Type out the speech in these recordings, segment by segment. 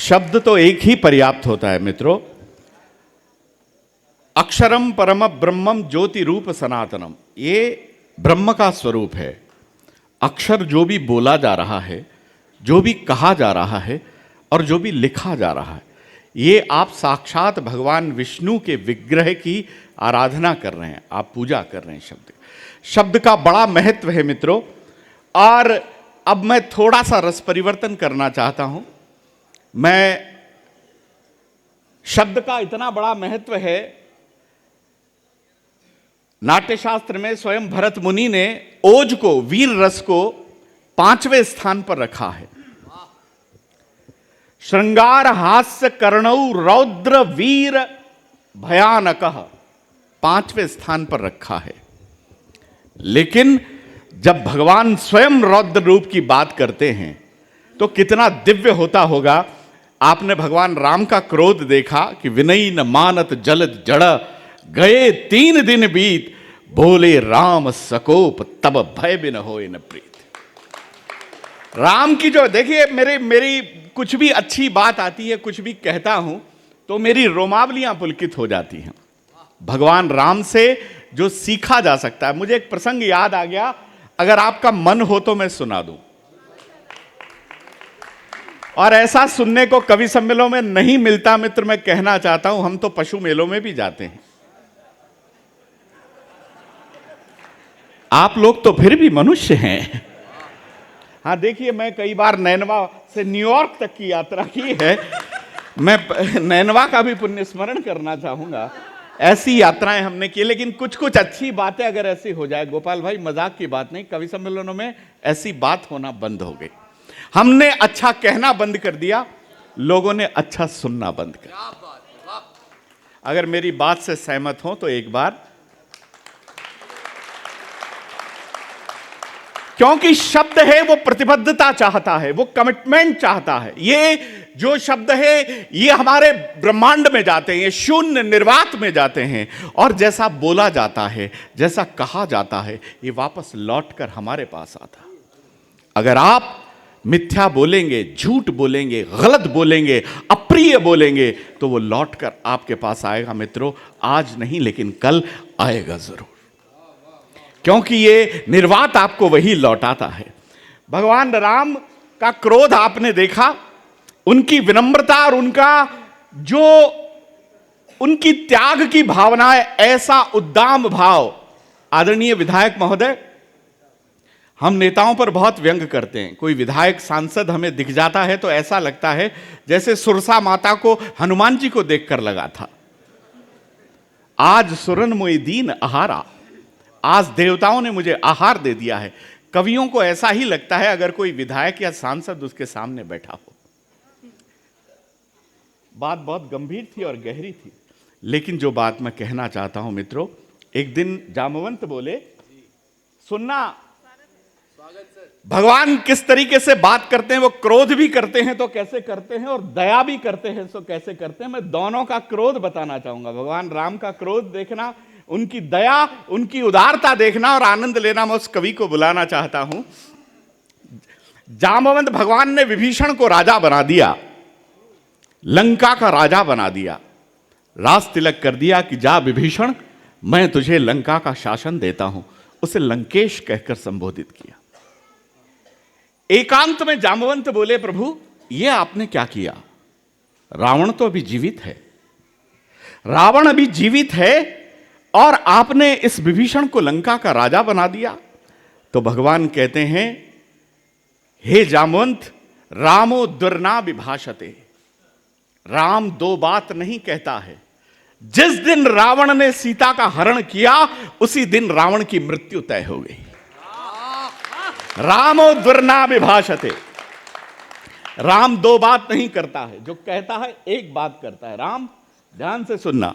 शब्द तो एक ही पर्याप्त होता है मित्रों। अक्षरम परम ब्रह्मम ज्योति रूप सनातनम, ये ब्रह्म का स्वरूप है। अक्षर जो भी बोला जा रहा है, जो भी कहा जा रहा है और जो भी लिखा जा रहा है, ये आप साक्षात भगवान विष्णु के विग्रह की आराधना कर रहे हैं, आप पूजा कर रहे हैं। शब्द का बड़ा महत्व है मित्रों। और अब मैं थोड़ा सा रस परिवर्तन करना चाहता हूं। मैं शब्द का इतना बड़ा महत्व है, नाट्यशास्त्र में स्वयं भरत मुनि ने ओज को, वीर रस को 5वें स्थान पर रखा है। श्रृंगार हास्य कर्णौ रौद्र वीर भयानक 5वें स्थान पर रखा है। लेकिन जब भगवान स्वयं रौद्र रूप की बात करते हैं तो कितना दिव्य होता होगा। आपने भगवान राम का क्रोध देखा कि विनयी न मानत जलद जड़, गए 3 दिन बीत, बोले राम सकोप, तब भय बिन होए न प्रीत। राम की जो, देखिए मेरी कुछ भी अच्छी बात आती है, कुछ भी कहता हूं तो मेरी रोमावलियां पुलकित हो जाती हैं। भगवान राम से जो सीखा जा सकता है। मुझे एक प्रसंग याद आ गया, अगर आपका मन हो तो मैं सुना दूं। और ऐसा सुनने को कवि सम्मेलनों में नहीं मिलता मित्र। मैं कहना चाहता हूं, हम तो पशु मेलों में भी जाते हैं, आप लोग तो फिर भी मनुष्य हैं। हाँ देखिए, मैं कई बार नैनवा से न्यूयॉर्क तक की यात्रा की है। मैं नैनवा का भी पुण्य स्मरण करना चाहूंगा। ऐसी यात्राएं हमने की, लेकिन कुछ कुछ अच्छी बातें अगर ऐसी हो जाए, गोपाल भाई मजाक की बात नहीं, कवि सम्मेलनों में ऐसी बात होना बंद हो गई। हमने अच्छा कहना बंद कर दिया, लोगों ने अच्छा सुनना बंद कर दिया। अगर मेरी बात से सहमत हो तो एक बार, क्योंकि शब्द है वो प्रतिबद्धता चाहता है, वो कमिटमेंट चाहता है। ये जो शब्द है ये हमारे ब्रह्मांड में जाते हैं, ये शून्य निर्वात में जाते हैं, और जैसा बोला जाता है, जैसा कहा जाता है, ये वापस लौटकर हमारे पास आता। अगर आप मिथ्या बोलेंगे, झूठ बोलेंगे, गलत बोलेंगे, अप्रिय बोलेंगे, तो वो लौटकर आपके पास आएगा मित्रों। आज नहीं लेकिन कल आएगा जरूर, क्योंकि ये निर्वात आपको वही लौटाता है। भगवान राम का क्रोध आपने देखा, उनकी विनम्रता और उनका जो उनकी त्याग की भावना है, ऐसा उद्दाम भाव। आदरणीय विधायक महोदय, हम नेताओं पर बहुत व्यंग करते हैं। कोई विधायक सांसद हमें दिख जाता है तो ऐसा लगता है जैसे सुरसा माता को हनुमान जी को देखकर लगा था। आज सुरन मोई दीन आहारा, आज देवताओं ने मुझे आहार दे दिया है। कवियों को ऐसा ही लगता है अगर कोई विधायक या सांसद उसके सामने बैठा हो। बात बहुत गंभीर थी और गहरी थी, लेकिन जो बात मैं कहना चाहता हूं मित्रों, एक दिन जामवंत बोले, सुनना भगवान किस तरीके से बात करते हैं। वो क्रोध भी करते हैं तो कैसे करते हैं, और दया भी करते हैं तो कैसे करते हैं। मैं दोनों का क्रोध बताना चाहूंगा। भगवान राम का क्रोध देखना, उनकी दया, उनकी उदारता देखना और आनंद लेना। मैं उस कवि को बुलाना चाहता हूं। जामवंत भगवान ने विभीषण को राजा बना दिया, लंका का राजा बना दिया, राज तिलक कर दिया कि जा विभीषण, मैं तुझे लंका का शासन देता हूं। उसे लंकेश कहकर संबोधित किया। एकांत में जामवंत बोले, प्रभु ये आपने क्या किया? रावण तो अभी जीवित है, रावण अभी जीवित है, और आपने इस विभीषण को लंका का राजा बना दिया। तो भगवान कहते हैं, हे जामवंत, रामो दुर्ना विभाषते, राम दो बात नहीं कहता है। जिस दिन रावण ने सीता का हरण किया, उसी दिन रावण की मृत्यु तय हो गई। रामो दुर्ना विभाषते, राम दो बात नहीं करता है, जो कहता है एक बात करता है। राम, ध्यान से सुनना,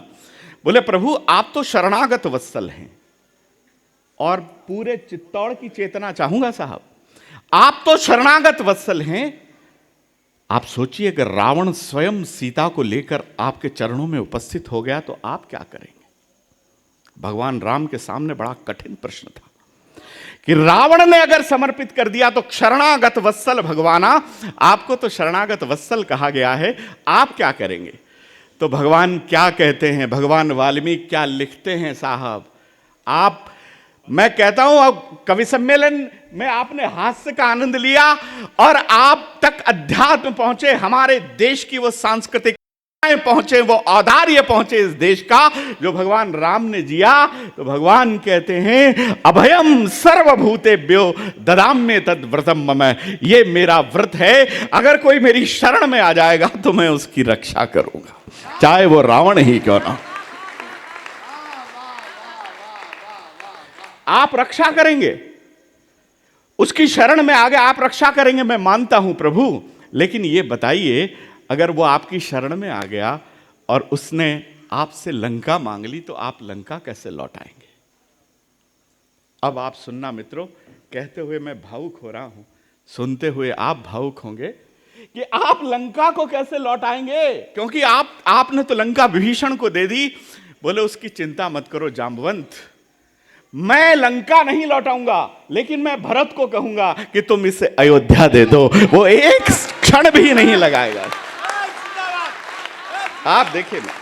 बोले प्रभु आप तो शरणागत वत्सल हैं, और पूरे चित्तौड़ की चेतना चाहूंगा साहब, आप तो शरणागत वत्सल हैं। आप सोचिए अगर रावण स्वयं सीता को लेकर आपके चरणों में उपस्थित हो गया तो आप क्या करेंगे? भगवान राम के सामने बड़ा कठिन प्रश्न था कि रावण ने अगर समर्पित कर दिया तो शरणागत वत्सल भगवाना, आपको तो शरणागत वत्सल कहा गया है, आप क्या करेंगे? तो भगवान क्या कहते हैं, भगवान वाल्मीकि क्या लिखते हैं साहब, आप, मैं कहता हूं अब कवि सम्मेलन में आपने हास्य का आनंद लिया और आप तक अध्यात्म पहुंचे, हमारे देश की वो सांस्कृतिक पहुंचे, वो औदार्य पहुंचे इस देश का जो भगवान राम ने जिया। तो भगवान कहते हैं अभयम सर्वभूतेभ्यो ददाम्ये तद व्रतम मम, ये मेरा व्रत है, अगर कोई मेरी शरण में आ जाएगा तो मैं उसकी रक्षा करूंगा, चाहे वो रावण ही क्यों ना। आप रक्षा करेंगे, उसकी शरण में आ गए, आप रक्षा करेंगे, मैं मानता हूं प्रभु, लेकिन ये बताइए अगर वो आपकी शरण में आ गया और उसने आपसे लंका मांग ली तो आप लंका कैसे लौटाएंगे? अब आप सुनना मित्रों, कहते हुए मैं भावुक हो रहा हूं, सुनते हुए आप भावुक होंगे कि आप लंका को कैसे लौटाएंगे, क्योंकि आपने तो लंका विभीषण को दे दी। बोले उसकी चिंता मत करो जांबवंत, मैं लंका नहीं लौटाऊंगा, लेकिन मैं भरत को कहूंगा कि तुम इसे अयोध्या दे दो, वो एक क्षण भी नहीं लगाएगा। आप देखिए ना,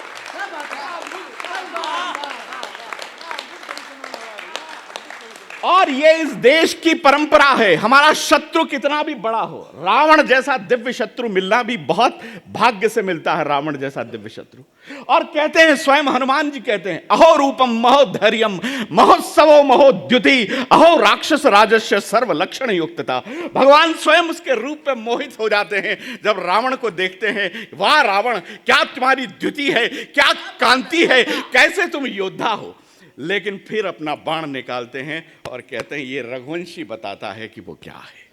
और ये इस देश की परंपरा है, हमारा शत्रु कितना भी बड़ा हो, रावण जैसा दिव्य शत्रु मिलना भी बहुत भाग्य से मिलता है, रावण जैसा दिव्य शत्रु। और कहते हैं, स्वयं हनुमान जी कहते हैं, अहो रूपम महो धैर्यम महोत्सवो महोद्युति अहो राक्षस राजस्य सर्व लक्षण युक्तता। भगवान स्वयं उसके रूप में मोहित हो जाते हैं जब रावण को देखते हैं, वाह रावण क्या तुम्हारी द्युति है, क्या कांति है, कैसे तुम योद्धा हो। लेकिन फिर अपना बाण निकालते हैं और कहते हैं ये रघुवंशी बताता है कि वो क्या है।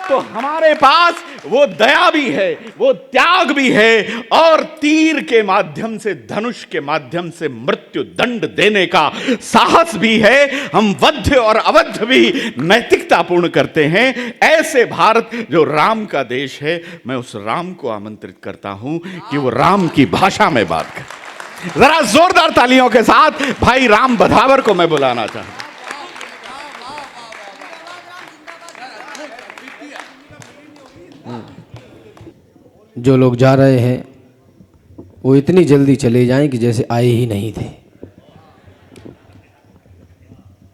तो हमारे पास वो दया भी है, वो त्याग भी है, और तीर के माध्यम से, धनुष के माध्यम से मृत्यु दंड देने का साहस भी है। हम वध्य और अवध्य भी नैतिकता पूर्ण करते हैं। ऐसे भारत जो राम का देश है, मैं उस राम को आमंत्रित करता हूं कि वो राम की भाषा में बात करे। जरा जोरदार तालियों के साथ भाई राम बधावर को मैं बुलाना चाहता हूं। जो लोग जा रहे हैं वो इतनी जल्दी चले जाएं कि जैसे आए ही नहीं थे।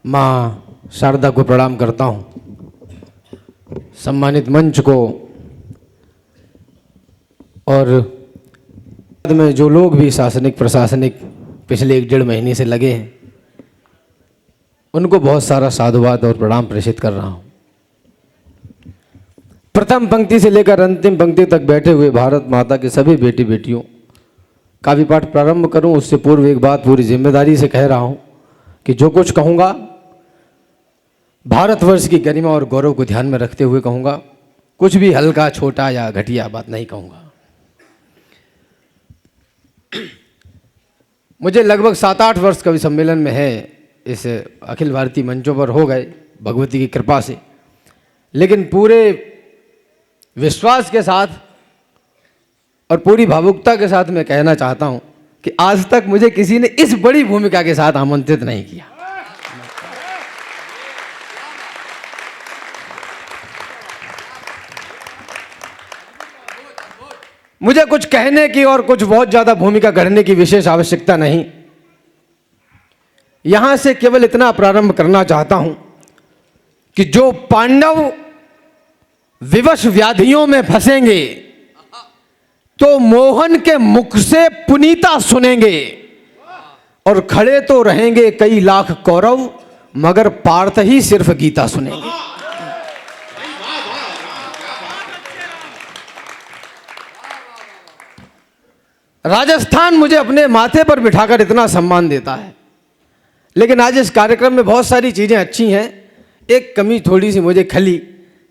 माँ शारदा को प्रणाम करता हूँ, सम्मानित मंच को, और में जो लोग भी शासनिक प्रशासनिक पिछले 1-1.5 महीने से लगे हैं उनको बहुत सारा साधुवाद और प्रणाम प्रेषित कर रहा हूँ। प्रथम पंक्ति से लेकर अंतिम पंक्ति तक बैठे हुए भारत माता के सभी बेटी बेटियों, काव्य पाठ प्रारंभ करूं उससे पूर्व एक बात पूरी जिम्मेदारी से कह रहा हूं कि जो कुछ कहूंगा भारतवर्ष की गरिमा और गौरव को ध्यान में रखते हुए कहूंगा, कुछ भी हल्का छोटा या घटिया बात नहीं कहूंगा। मुझे लगभग 7-8 वर्ष कवि सम्मेलन में है, इस अखिल भारतीय मंचों पर हो गए भगवती की कृपा से, लेकिन पूरे विश्वास के साथ और पूरी भावुकता के साथ मैं कहना चाहता हूं कि आज तक मुझे किसी ने इस बड़ी भूमिका के साथ आमंत्रित नहीं किया। मुझे कुछ कहने की और कुछ बहुत ज्यादा भूमिका गढ़ने की विशेष आवश्यकता नहीं। यहां से केवल इतना प्रारंभ करना चाहता हूं कि जो पांडव विवश व्याधियों में फंसेंगे तो मोहन के मुख से पुनीता सुनेंगे, और खड़े तो रहेंगे कई लाख कौरव मगर पार्थ ही सिर्फ गीता सुनेंगे। राजस्थान मुझे अपने माथे पर बिठाकर इतना सम्मान देता है, लेकिन आज इस कार्यक्रम में बहुत सारी चीजें अच्छी हैं। एक कमी थोड़ी सी मुझे खली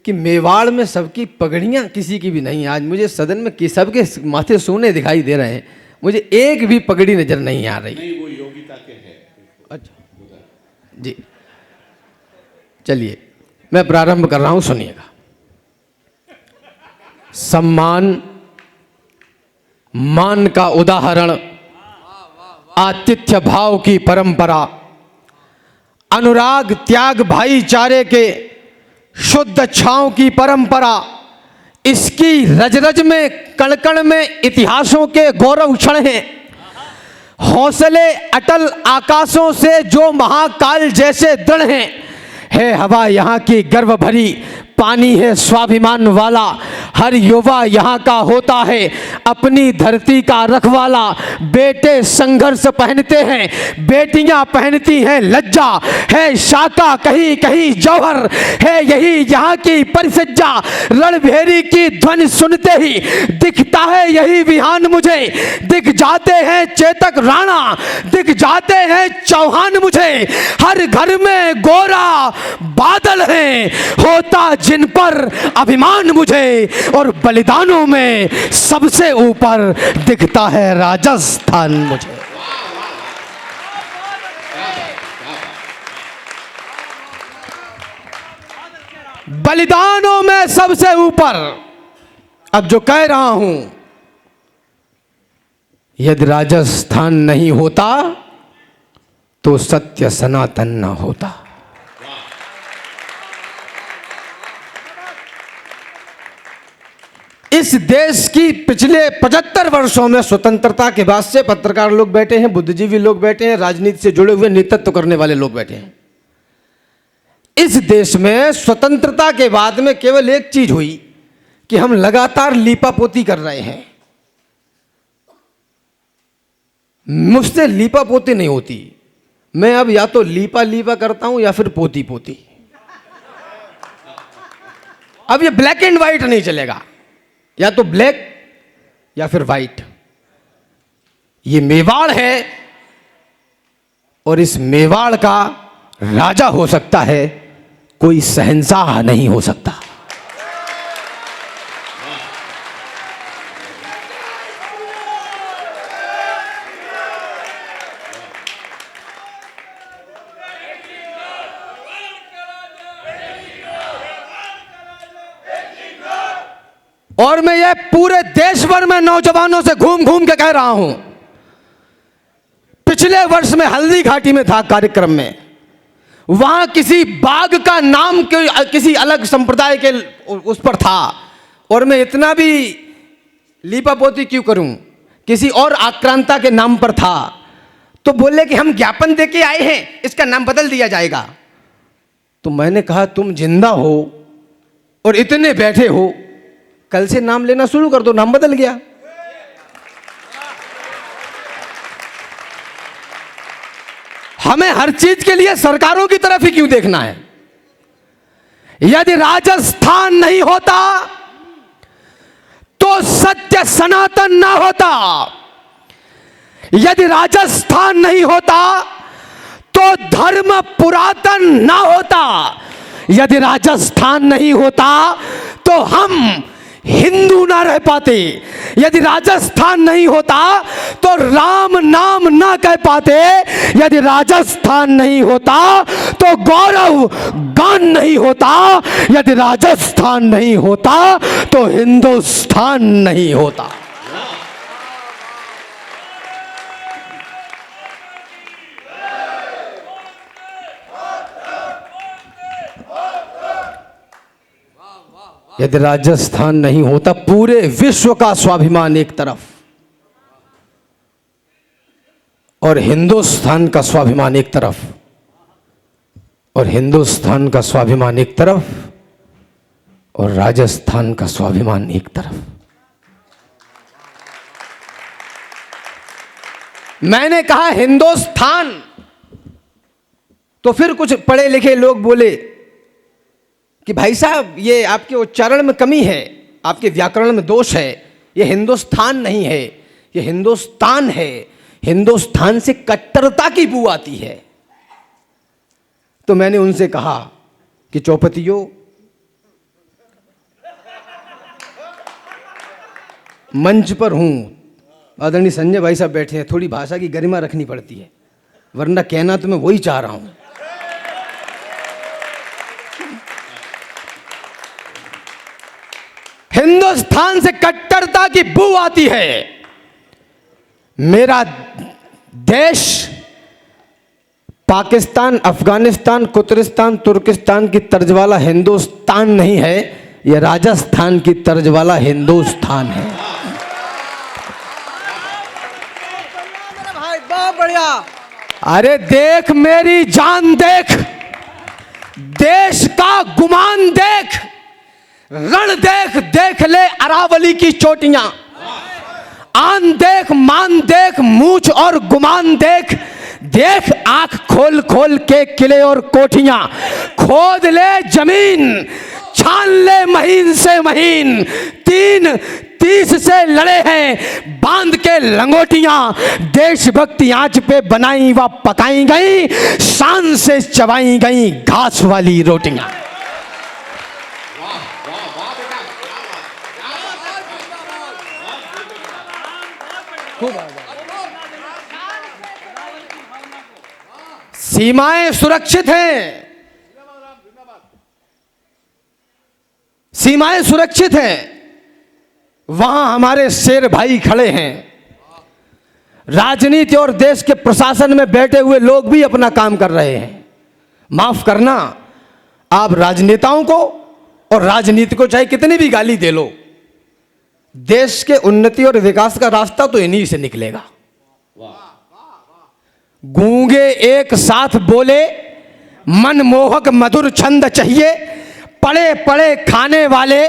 कि मेवाड़ में सबकी पगड़ियाँ किसी की भी नहीं। आज मुझे सदन में सबके माथे सोने दिखाई दे रहे हैं, मुझे एक भी पगड़ी नजर नहीं आ रही। नहीं, वो योगिता के है। अच्छा जी, चलिए मैं प्रारंभ कर रहा हूं, सुनिएगा। सम्मान मान का उदाहरण, आतिथ्य भाव की परंपरा, अनुराग त्याग भाईचारे के शुद्ध छांव की परंपरा, इसकी रज रज में कण कण में इतिहासों के गौरव क्षण हैं। हौसले अटल आकाशों से जो महाकाल जैसे दृढ़ हैं। है हवा यहाँ की गर्व भरी, पानी है स्वाभिमान वाला, हर युवा यहाँ का होता है अपनी धरती का रखवाला। बेटे संघर्ष पहनते हैं, बेटियां पहनती हैं लज्जा, है शाका कहीं कहीं जौहर, है यही यहाँ की परिसज्जा। रणभेरी की ध्वनि सुनते ही दिखता है यही विहान मुझे, दिख जाते हैं चेतक राणा, दिख जाते हैं चौहान मुझे। हर घर में गोरा बादल है, होता जिन पर अभिमान मुझे, और बलिदानों में सबसे ऊपर दिखता है राजस्थान मुझे। बलिदानों में सबसे ऊपर। अब जो कह रहा हूं, यदि राजस्थान नहीं होता तो सत्य सनातन न होता। इस देश की पिछले 75 वर्षों में स्वतंत्रता के बाद से पत्रकार लोग बैठे हैं, बुद्धिजीवी लोग बैठे हैं, राजनीति से जुड़े हुए नेतृत्व करने वाले लोग बैठे हैं। इस देश में स्वतंत्रता के बाद में केवल एक चीज हुई कि हम लगातार लीपापोती कर रहे हैं। मुझसे लीपापोती नहीं होती, मैं अब या तो लीपा लीपा करता हूं या फिर पोती पोती। अब ये ब्लैक एंड व्हाइट नहीं चलेगा, या तो ब्लैक या फिर व्हाइट। ये मेवाड़ है और इस मेवाड़ का राजा हो सकता है, कोई शहंशाह नहीं हो सकता। और मैं ये पूरे देश भर में नौजवानों से घूम घूम के कह रहा हूं। पिछले वर्ष में हल्दी घाटी में था कार्यक्रम में, वहां किसी बाघ का नाम किसी अलग संप्रदाय के उस पर था, और मैं इतना भी लीपापोती क्यों करूं, किसी और आक्रांता के नाम पर था। तो बोले कि हम ज्ञापन देके आए हैं, इसका नाम बदल दिया जाएगा। तो मैंने कहा तुम जिंदा हो और इतने बैठे हो, कल से नाम लेना शुरू कर दो, नाम बदल गया। हमें हर चीज के लिए सरकारों की तरफ ही क्यों देखना है? यदि राजस्थान नहीं होता तो सत्य सनातन ना होता, यदि राजस्थान नहीं होता तो धर्म पुरातन ना होता, यदि राजस्थान नहीं होता तो हम हिंदू ना रह पाते, यदि राजस्थान नहीं होता तो राम नाम ना कह पाते, यदि राजस्थान नहीं होता तो गौरव गान नहीं होता, यदि राजस्थान नहीं होता तो हिंदुस्तान नहीं होता। यदि राजस्थान नहीं होता, पूरे विश्व का स्वाभिमान एक तरफ और हिंदुस्तान का स्वाभिमान एक तरफ, और हिंदुस्तान का स्वाभिमान एक तरफ और राजस्थान का स्वाभिमान एक तरफ। मैंने कहा हिंदुस्तान, तो फिर कुछ पढ़े लिखे लोग बोले कि भाई साहब ये आपके उच्चारण में कमी है, आपके व्याकरण में दोष है, ये हिंदुस्तान नहीं है, ये हिंदुस्तान है। हिंदुस्तान से कट्टरता की बू आती है। तो मैंने उनसे कहा कि चौपतियों, मंच पर हूं, आदरणीय संजय भाई साहब बैठे हैं, थोड़ी भाषा की गरिमा रखनी पड़ती है, वरना कहना तो मैं वही चाह रहा हूं। हिंदुस्तान से कट्टरता की बू आती है। मेरा देश पाकिस्तान, अफगानिस्तान, कुतरिस्तान, तुर्किस्तान की तर्ज वाला हिंदुस्तान नहीं है, यह राजस्थान की तर्ज वाला हिंदुस्तान है। भाई बहुत बढ़िया। अरे देख मेरी जान देख, देश का गुमान देख, रण देख, देख ले अरावली की चोटियां, आन देख, मान देख, मूछ और गुमान देख, देख आंख खोल खोल के किले और कोठियां, खोद ले जमीन, छान ले महीन से महीन, 3-30 से लड़े हैं बांध के लंगोटियां, देशभक्ति आंच पे बनाई व पकाई गई, शान से चबाई गई घास वाली रोटियां। सीमाएं सुरक्षित हैं, सीमाएं सुरक्षित हैं, वहां हमारे शेर भाई खड़े हैं। राजनीति और देश के प्रशासन में बैठे हुए लोग भी अपना काम कर रहे हैं। माफ करना, आप राजनेताओं को और राजनीति को चाहे कितनी भी गाली दे लो, देश के उन्नति और विकास का रास्ता तो इन्हीं से निकलेगा। गूंगे एक साथ बोले, मनमोहक मधुर छंद चाहिए, पड़े पड़े खाने वाले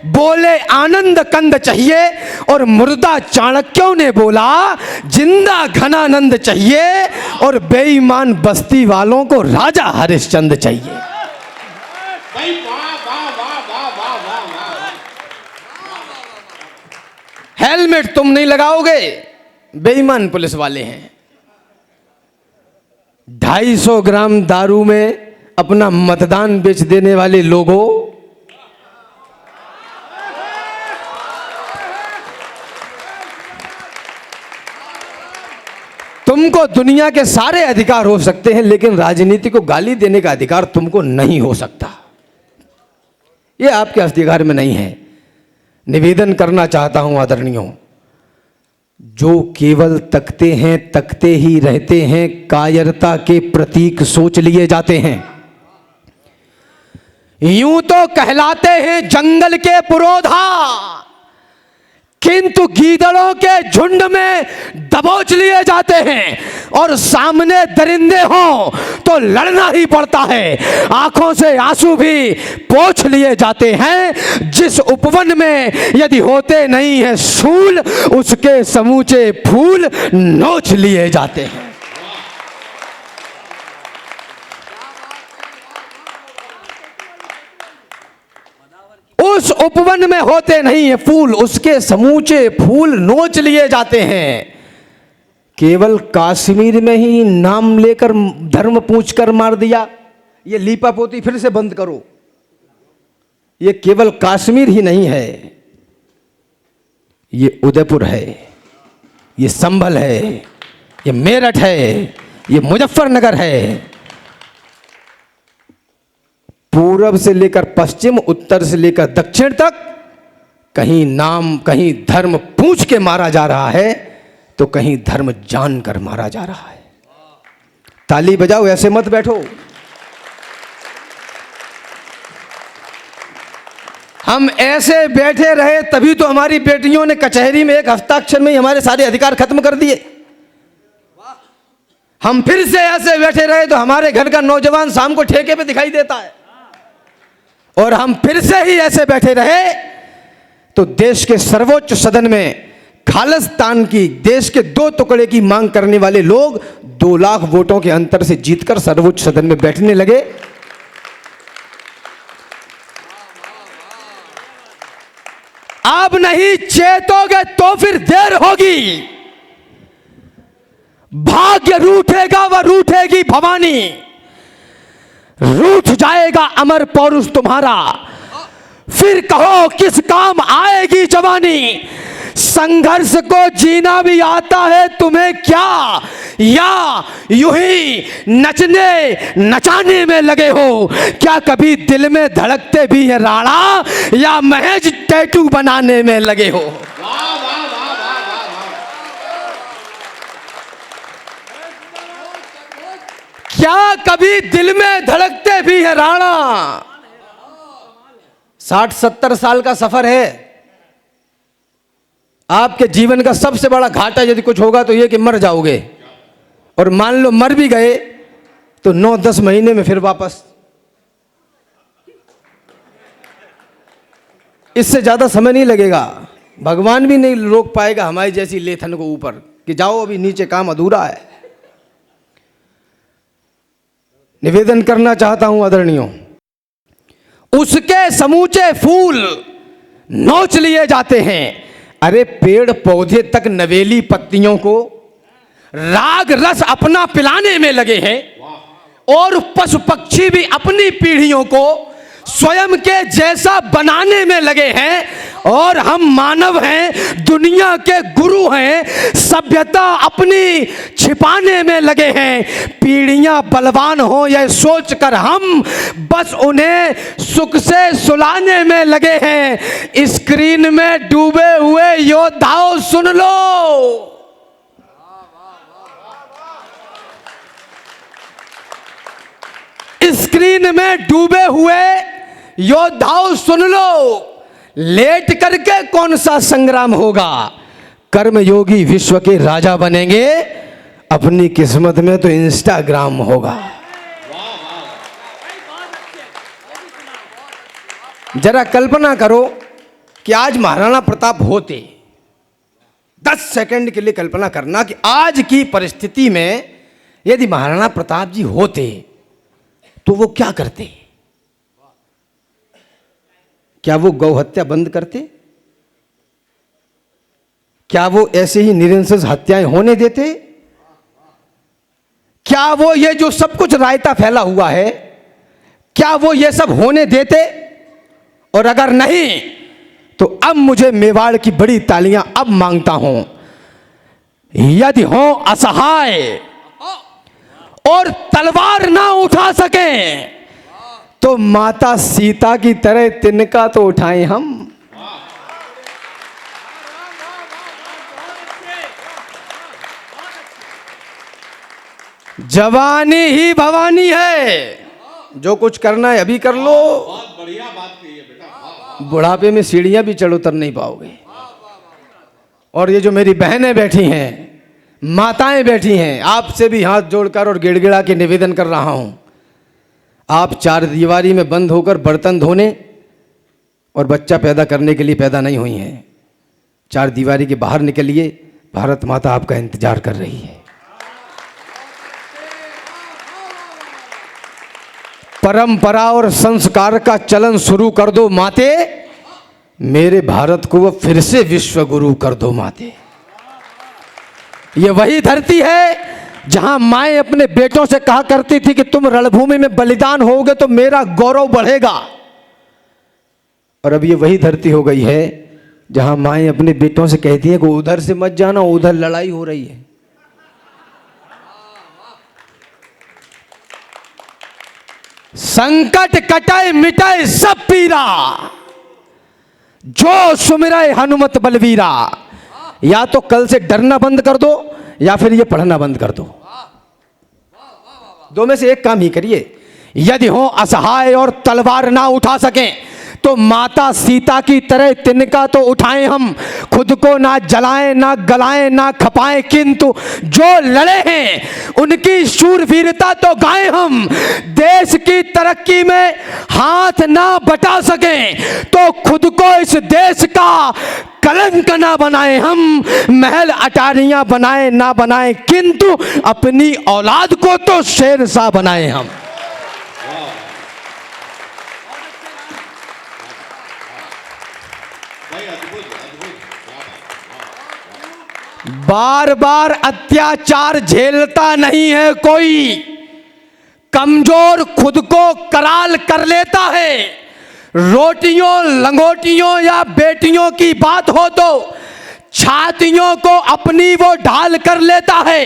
बोले आनंद कंद चाहिए, और मुर्दा चाणक्यों ने बोला जिंदा घनानंद चाहिए, और बेईमान बस्ती वालों को राजा हरिश्चंद्र चाहिए। हेलमेट तुम नहीं लगाओगे, बेईमान पुलिस वाले हैं। 250 ग्राम दारू में अपना मतदान बेच देने वाले लोगों, तुमको दुनिया के सारे अधिकार हो सकते हैं, लेकिन राजनीति को गाली देने का अधिकार तुमको नहीं हो सकता। यह आपके अधिकार में नहीं है। निवेदन करना चाहता हूं आदरणीयों, जो केवल तकते हैं, तकते ही रहते हैं, कायरता के प्रतीक सोच लिए जाते हैं। यूं तो कहलाते हैं जंगल के पुरोधा, किंतु गीदड़ों के झुंड में दबोच लिए जाते हैं, और सामने दरिंदे हों तो लड़ना ही पड़ता है। आंखों से आंसू भी पोंछ लिए जाते हैं। जिस उपवन में यदि होते नहीं है सूल, उसके समूचे फूल नोच लिए जाते हैं। उस उपवन में होते नहीं है फूल, उसके समूचे फूल नोच लिए जाते हैं। केवल कश्मीर में ही नाम लेकर धर्म पूछकर मार दिया। ये लीपापोती फिर से बंद करो। ये केवल कश्मीर ही नहीं है, ये उदयपुर है, ये संभल है, ये मेरठ है, ये मुजफ्फरनगर है। पूरब से लेकर पश्चिम, उत्तर से लेकर दक्षिण तक कहीं नाम, कहीं धर्म पूछ के मारा जा रहा है, तो कहीं धर्म जानकर मारा जा रहा है। ताली बजाओ, ऐसे मत बैठो। हम ऐसे बैठे रहे तभी तो हमारी बेटियों ने कचहरी में एक हस्ताक्षर में ही हमारे सारे अधिकार खत्म कर दिए। हम फिर से ऐसे बैठे रहे तो हमारे घर का नौजवान शाम को ठेके पे दिखाई देता है। और हम फिर से ही ऐसे बैठे रहे तो देश के सर्वोच्च सदन में खालिस्तान की, देश के 2 टुकड़े की मांग करने वाले लोग 2 लाख वोटों के अंतर से जीतकर सर्वोच्च सदन में बैठने लगे। अब नहीं चेतोगे तो फिर देर होगी। भाग्य रूठेगा व रूठेगी भवानी, रूठ जाएगा अमर पौरुष तुम्हारा, फिर कहो किस काम आएगी जवानी। संघर्ष को जीना भी आता है तुम्हें क्या, या यूं ही नचने नचाने में लगे हो? क्या कभी दिल में धड़कते भी है राणा, या महज टैटू बनाने में लगे हो? क्या कभी दिल में धड़कते भी है राणा? 60-70 साल का सफर है। आपके जीवन का सबसे बड़ा घाटा यदि कुछ होगा तो यह कि मर जाओगे, और मान लो मर भी गए तो 9-10 महीने में फिर वापस। इससे ज्यादा समय नहीं लगेगा। भगवान भी नहीं रोक पाएगा हमारी जैसी लेथन को ऊपर कि जाओ अभी नीचे काम अधूरा है। निवेदन करना चाहता हूं आदरणीयों, उसके समूचे फूल नोच लिए जाते हैं। अरे पेड़ पौधे तक नवेली पत्तियों को राग रस अपना पिलाने में लगे हैं, और पशु पक्षी भी अपनी पीढ़ियों को स्वयं के जैसा बनाने में लगे हैं। और हम मानव हैं, दुनिया के गुरु हैं, सभ्यता अपनी छिपाने में लगे हैं। पीढ़ियां बलवान हो यह सोचकर हम बस उन्हें सुख से सुलाने में लगे हैं। स्क्रीन में डूबे हुए योद्धाओं सुन लो, स्क्रीन में डूबे हुए योद्धाओं सुन लो, लेट करके कौन सा संग्राम होगा? कर्मयोगी विश्व के राजा बनेंगे, अपनी किस्मत में तो इंस्टाग्राम होगा। जरा कल्पना करो कि आज महाराणा प्रताप होते, 10 सेकंड के लिए कल्पना करना कि आज की परिस्थिति में यदि महाराणा प्रताप जी होते तो वो क्या करते? क्या वो गौ हत्या बंद करते? क्या वो ऐसे ही निरंकुश हत्याएं होने देते? क्या वो ये जो सब कुछ रायता फैला हुआ है, क्या वो ये सब होने देते? और अगर नहीं तो अब मुझे मेवाड़ की बड़ी तालियां अब मांगता हूं। यदि हो असहाय और तलवार ना उठा सके तो माता सीता की तरह तिनका तो उठाएं हम। जवानी ही भवानी है, जो कुछ करना है अभी कर लो। बहुत बढ़िया बात कही है बेटा। बुढ़ापे में सीढ़ियां भी चढ़ उतर नहीं पाओगे। और ये जो मेरी बहनें बैठी हैं, माताएं बैठी हैं, आपसे भी हाथ जोड़कर और गिड़गिड़ा के निवेदन कर रहा हूं, आप 4 दीवारी में बंद होकर बर्तन धोने और बच्चा पैदा करने के लिए पैदा नहीं हुई हैं। 4 दीवारी के बाहर निकलिए, भारत माता आपका इंतजार कर रही है। परंपरा और संस्कार का चलन शुरू कर दो माते, मेरे भारत को वो फिर से विश्व गुरु कर दो माते। ये वही धरती है जहां माएं अपने बेटों से कहा करती थी कि तुम रणभूमि में बलिदान होगे तो मेरा गौरव बढ़ेगा। और अब ये वही धरती हो गई है जहां माएं अपने बेटों से कहती हैं कि उधर से मत जाना, उधर लड़ाई हो रही है। संकट कटाए मिटाए सब पीरा, जो सुमिराए हनुमत बलवीरा। या तो कल से डरना बंद कर दो या फिर ये पढ़ना बंद कर दो। 2 में से एक काम ही करिए। यदि हो असहाय और तलवार ना उठा सकें तो माता सीता की तरह तिनका तो उठाएं हम। खुद को ना जलाएं, ना गलाएं, ना खपाएं, किंतु जो लड़े हैं उनकी शूरवीरता तो गाएं हम। देश की तरक्की में हाथ ना बटा सकें तो खुद को इस देश का कलंक ना बनाएं हम। महल अटारियां बनाएं ना बनाएं, किंतु अपनी औलाद को तो शेरशाह बनाएं हम। बार बार अत्याचार झेलता नहीं है कोई, कमजोर खुद को कराल कर लेता है। रोटियों लंगोटियों या बेटियों की बात हो तो छातियों को अपनी वो ढाल कर लेता है,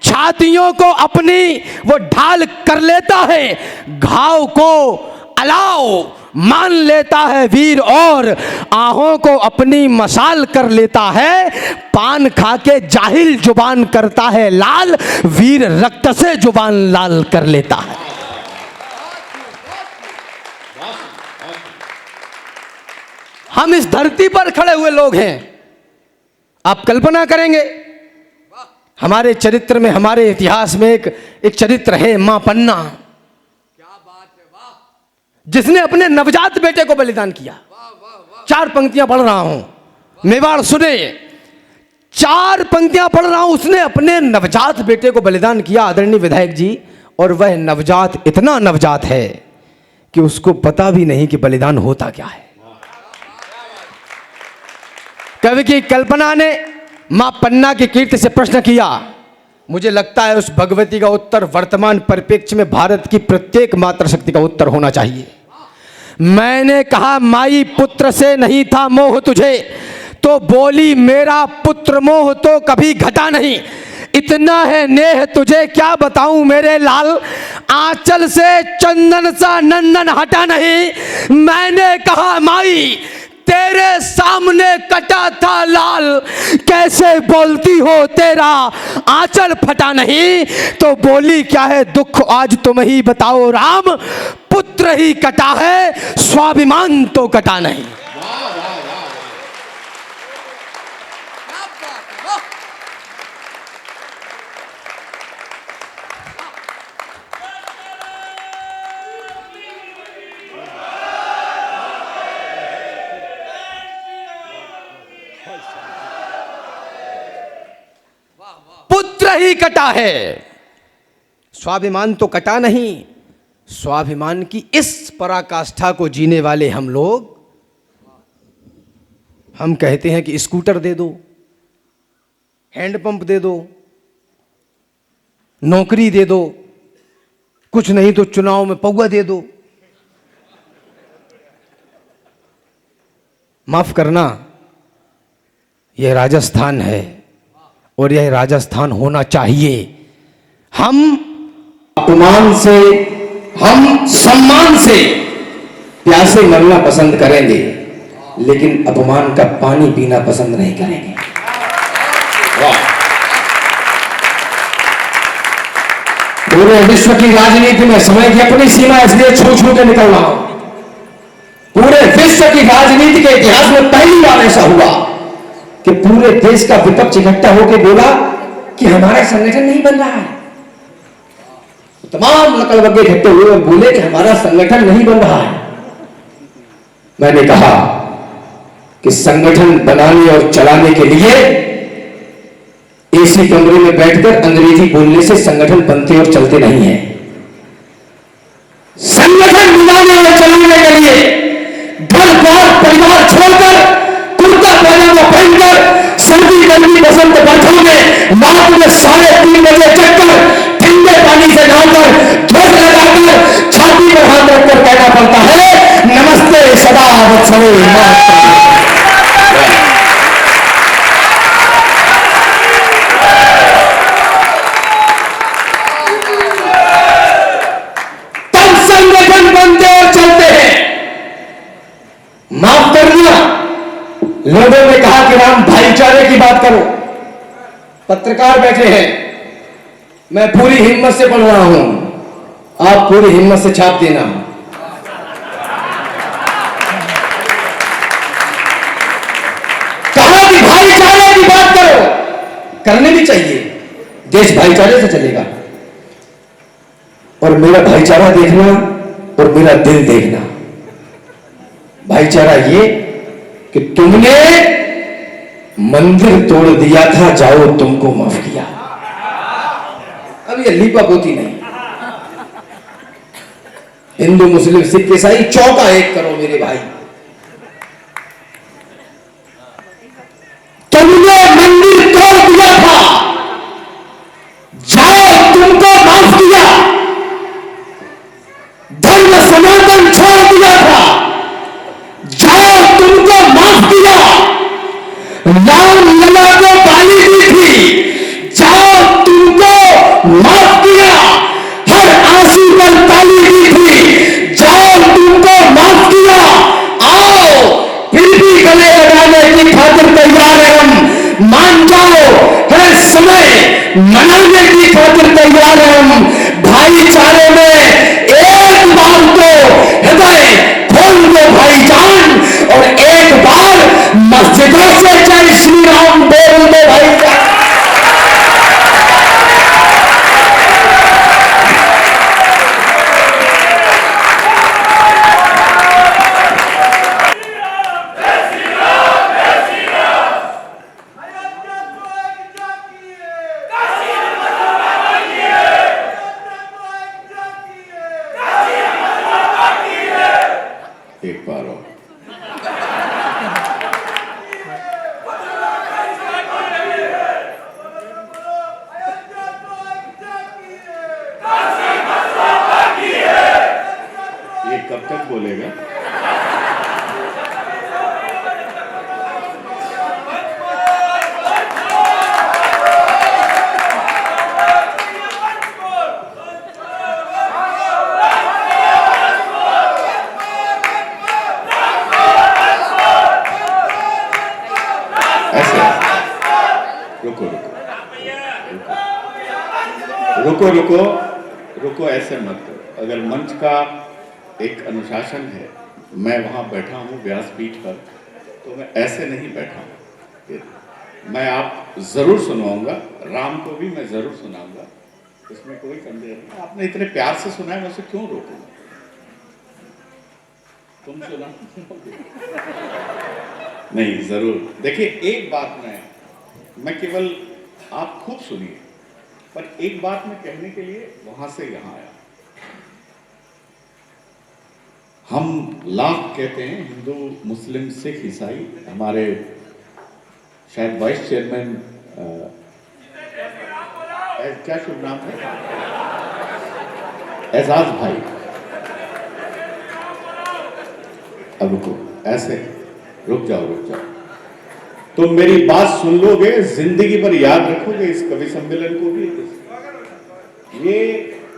छातियों को अपनी वो ढाल कर लेता है। घाव को अलाव मान लेता है वीर और आहों को अपनी मशाल कर लेता है। पान खा के जाहिल जुबान करता है लाल, वीर रक्त से जुबान लाल कर लेता है। हम इस धरती पर खड़े हुए लोग हैं। आप कल्पना करेंगे, हमारे चरित्र में, हमारे इतिहास में एक चरित्र है मां पन्ना, जिसने अपने नवजात बेटे को बलिदान किया। 4 पंक्तियां पढ़ रहा हूं, मेवाड़ सुने, 4 पंक्तियां पढ़ रहा हूं। उसने अपने नवजात बेटे को बलिदान किया, आदरणीय विधायक जी, और वह नवजात इतना नवजात है कि उसको पता भी नहीं कि बलिदान होता क्या है। कवि की कल्पना ने मां पन्ना की कीर्ति से प्रश्न किया। मुझे लगता है उस भगवती का उत्तर वर्तमान परिप्रेक्ष्य में भारत की प्रत्येक मातृशक्ति का उत्तर होना चाहिए। मैंने कहा माई पुत्र से नहीं था मोह तुझे, तो बोली मेरा पुत्र मोह तो कभी घटा नहीं। इतना है नेह तुझे क्या बताऊं मेरे लाल, आंचल से चंदन सा नंदन हटा नहीं। मैंने कहा माई तेरे सामने कटा था लाल, कैसे बोलती हो तेरा आंचल फटा नहीं। तो बोली क्या है दुख आज तुम ही बताओ राम, पुत्र ही कटा है स्वाभिमान तो कटा नहीं। पुत्र ही कटा है, स्वाभिमान तो कटा नहीं। स्वाभिमान की इस पराकाष्ठा को जीने वाले हम लोग, हम कहते हैं कि स्कूटर दे दो, हैंडपंप दे दो, नौकरी दे दो, कुछ नहीं तो चुनाव में पौवा दे दो। माफ करना, यह राजस्थान है और यह राजस्थान होना चाहिए। हम अपमान से, हम सम्मान से प्यासे मरना पसंद करेंगे, लेकिन अपमान का पानी पीना पसंद नहीं करेंगे। पूरे विश्व की राजनीति में समय की अपनी सीमा, इसलिए छू छू के निकल रहा हूं। पूरे विश्व की राजनीति के इतिहास में पहली बार ऐसा हुआ कि पूरे देश का विपक्ष इकट्ठा होकर बोला कि हमारा संगठन नहीं बन रहा है। तमाम लकड़बग्गे इकट्ठे हुए और बोले कि हमारा संगठन नहीं बन रहा है। मैंने कहा कि संगठन बनाने और चलाने के लिए एसी कमरे में बैठकर अंग्रेजी बोलने से संगठन बनते और चलते नहीं है। संगठन बनाने और चलाने के लिए घर बार परिवार छोड़कर, कुर्ता पैजामा पहनकर, सर्दी गर्मी बसंत बरसों में रात में 3:30 बजे चक्कर, ठंडे पानी से नहाकर, ध्वज लगाकर, छाती पर हाथ रखकर कहना पड़ता है नमस्ते सदा वत्सले। तब संगठन बनते और चलते हैं। माफ करना, लोगों ने कहा कि राम भाईचारे की बात करो। पत्रकार बैठे हैं, मैं पूरी हिम्मत से पढ़ रहा हूं, आप पूरी हिम्मत से छाप देना। कहा कि भाईचारे की बात करो, करने भी चाहिए, देश भाईचारे से चलेगा। और मेरा भाईचारा देखना और मेरा दिल देखना। भाईचारा ये कि तुमने मंदिर तोड़ दिया था, जाओ तुमको माफ किया। अब ये लीपा पोती नहीं। हिंदू मुस्लिम सिख ईसाई चौका एक करो मेरे भाई। तुमने मंदिर तोड़ दिया था, जाओ तुमको माफ किया। धर्म सनातन छोड़ दिया था, जाओ तुमको माफ किया। राम लला को गाली दी थी, जाओ तुमको माफ किया। हर आंसू पर ताली दी थी, जाओ तुमको माफ किया। मनाने की खातिर तैयार हैं हम। भाईचारे में एक बार तो हृदय खोल दो भाईजान, और एक बार मस्जिदों से जय श्री राम बोल दो भाईजान। एक बार और ये कब तक बोलेगा? रुको रुको रुको, ऐसे मत करो। अगर मंच का एक अनुशासन है, मैं वहां बैठा हूं व्यासपीठ पर, तो मैं ऐसे नहीं बैठा हूं। मैं आप जरूर सुनाऊंगा, राम को भी मैं जरूर सुनाऊंगा, इसमें कोई संदेह नहीं। आपने इतने प्यार से सुना है, मैं उसे क्यों रोकूंगा? तुम सुना नहीं, जरूर। देखिए, एक बात मैं केवल, आप खूब सुनिए, पर एक बात मैं कहने के लिए वहां से यहां आया। हम लाख कहते हैं, हिंदू मुस्लिम सिख ईसाई, हमारे शायद वाइस चेयरमैन क्या शुभ नाम है, एजाज भाई। अब रुको, ऐसे रुक जाओ। तुम मेरी बात सुन लोगे, जिंदगी भर याद रखोगे इस कवि सम्मेलन को भी,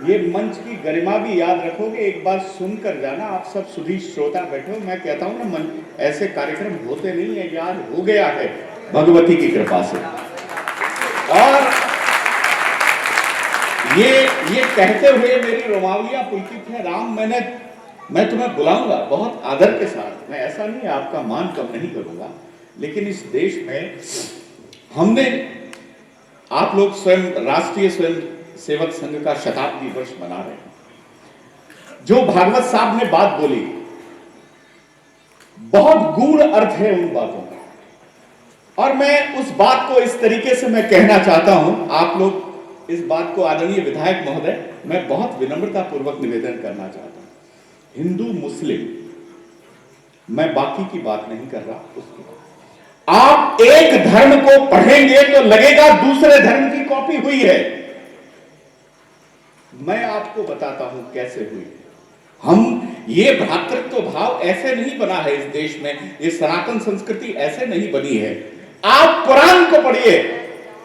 ये मंच की गरिमा भी याद रखोगे। एक बार सुनकर जाना। आप सब सुधी श्रोता बैठे हो, मैं कहता हूं ना, ऐसे कार्यक्रम होते नहीं है, याद हो गया है भगवती की कृपा से। और ये कहते हुए मेरी रोमावलियां पुलकित है। राम, मैं तुम्हें बुलाऊंगा बहुत आदर के साथ, मैं ऐसा नहीं आपका मान कम नहीं करूंगा, लेकिन इस देश में हमने, आप लोग स्वयं राष्ट्रीय स्वयं सेवक संघ का शताब्दी वर्ष मना रहे हैं। जो भागवत साहब ने बात बोली, बहुत गूढ़ अर्थ है उन बातों का, और मैं उस बात को इस तरीके से मैं कहना चाहता हूं। आप लोग इस बात को, आदरणीय विधायक महोदय, मैं बहुत विनम्रता पूर्वक निवेदन करना चाहता हूं। हिंदू मुस्लिम, मैं बाकी की बात नहीं कर रहा, उसकी आप एक धर्म को पढ़ेंगे तो लगेगा दूसरे धर्म की कॉपी हुई है। मैं आपको बताता हूं कैसे हुई। हम, ये भ्रातृत्व भाव ऐसे नहीं बना है इस देश में, ये सनातन संस्कृति ऐसे नहीं बनी है। आप कुरान को पढ़िए,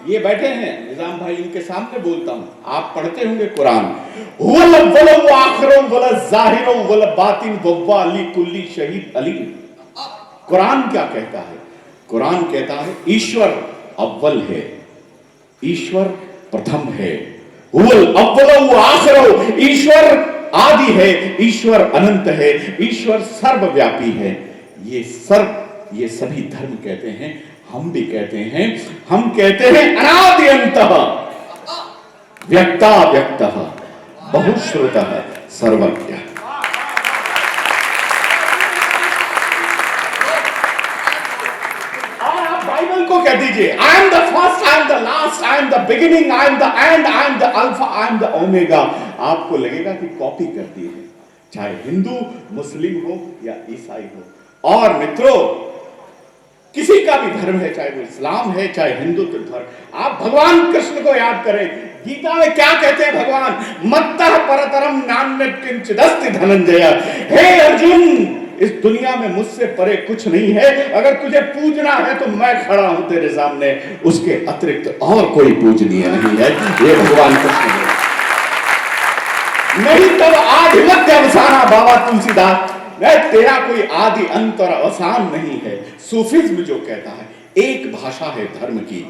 ये बैठे हैं निजाम भाई, इनके सामने बोलता हूं, आप पढ़ते होंगे कुरान। हुवल अव्वल व आखिर वल ज़ाहिर वल बातिन वव्वा अली कुल्ली शहीद अली। कुरान क्या कहता है? कुरान कहता है ईश्वर अव्वल है, ईश्वर प्रथम है। हुवल अव्वल व आखिर, ईश्वर आदि है, ईश्वर अनंत है, ईश्वर सर्वव्यापी है। ये सभी धर्म कहते हैं, हम भी कहते हैं। हम कहते हैं अनादि अन्तः व्यक्ताव्यक्तः बहुश्रुतः सर्वज्ञः। को कह दीजिए, I am the first, I am the last, I am the beginning, I am the end, I am the alpha, I am the omega. आपको लगेगा कि कॉपी कर दी है, चाहे हिंदू मुस्लिम हो या ईसाई हो। और मित्रों, किसी का भी धर्म है, चाहे वो इस्लाम है चाहे हिंदुत्व धर्म, आप भगवान कृष्ण को याद करें। गीता में क्या कहते हैं भगवान? मत्तः परतरम नान्यत् किंचिदस्ति धनंजय। हे अर्जुन, इस दुनिया में मुझसे परे कुछ नहीं है। अगर तुझे पूजना है तो मैं खड़ा हूं तेरे सामने, उसके अतिरिक्त और कोई पूजनीय नहीं है। ये भगवान कृष्ण है। नहीं तब आदि मध्य अवसाना बाबा तुलसीदास, तेरा कोई आदि अंत और अवसान नहीं है। सूफिज्म जो कहता है एक भाषा है धर्म की,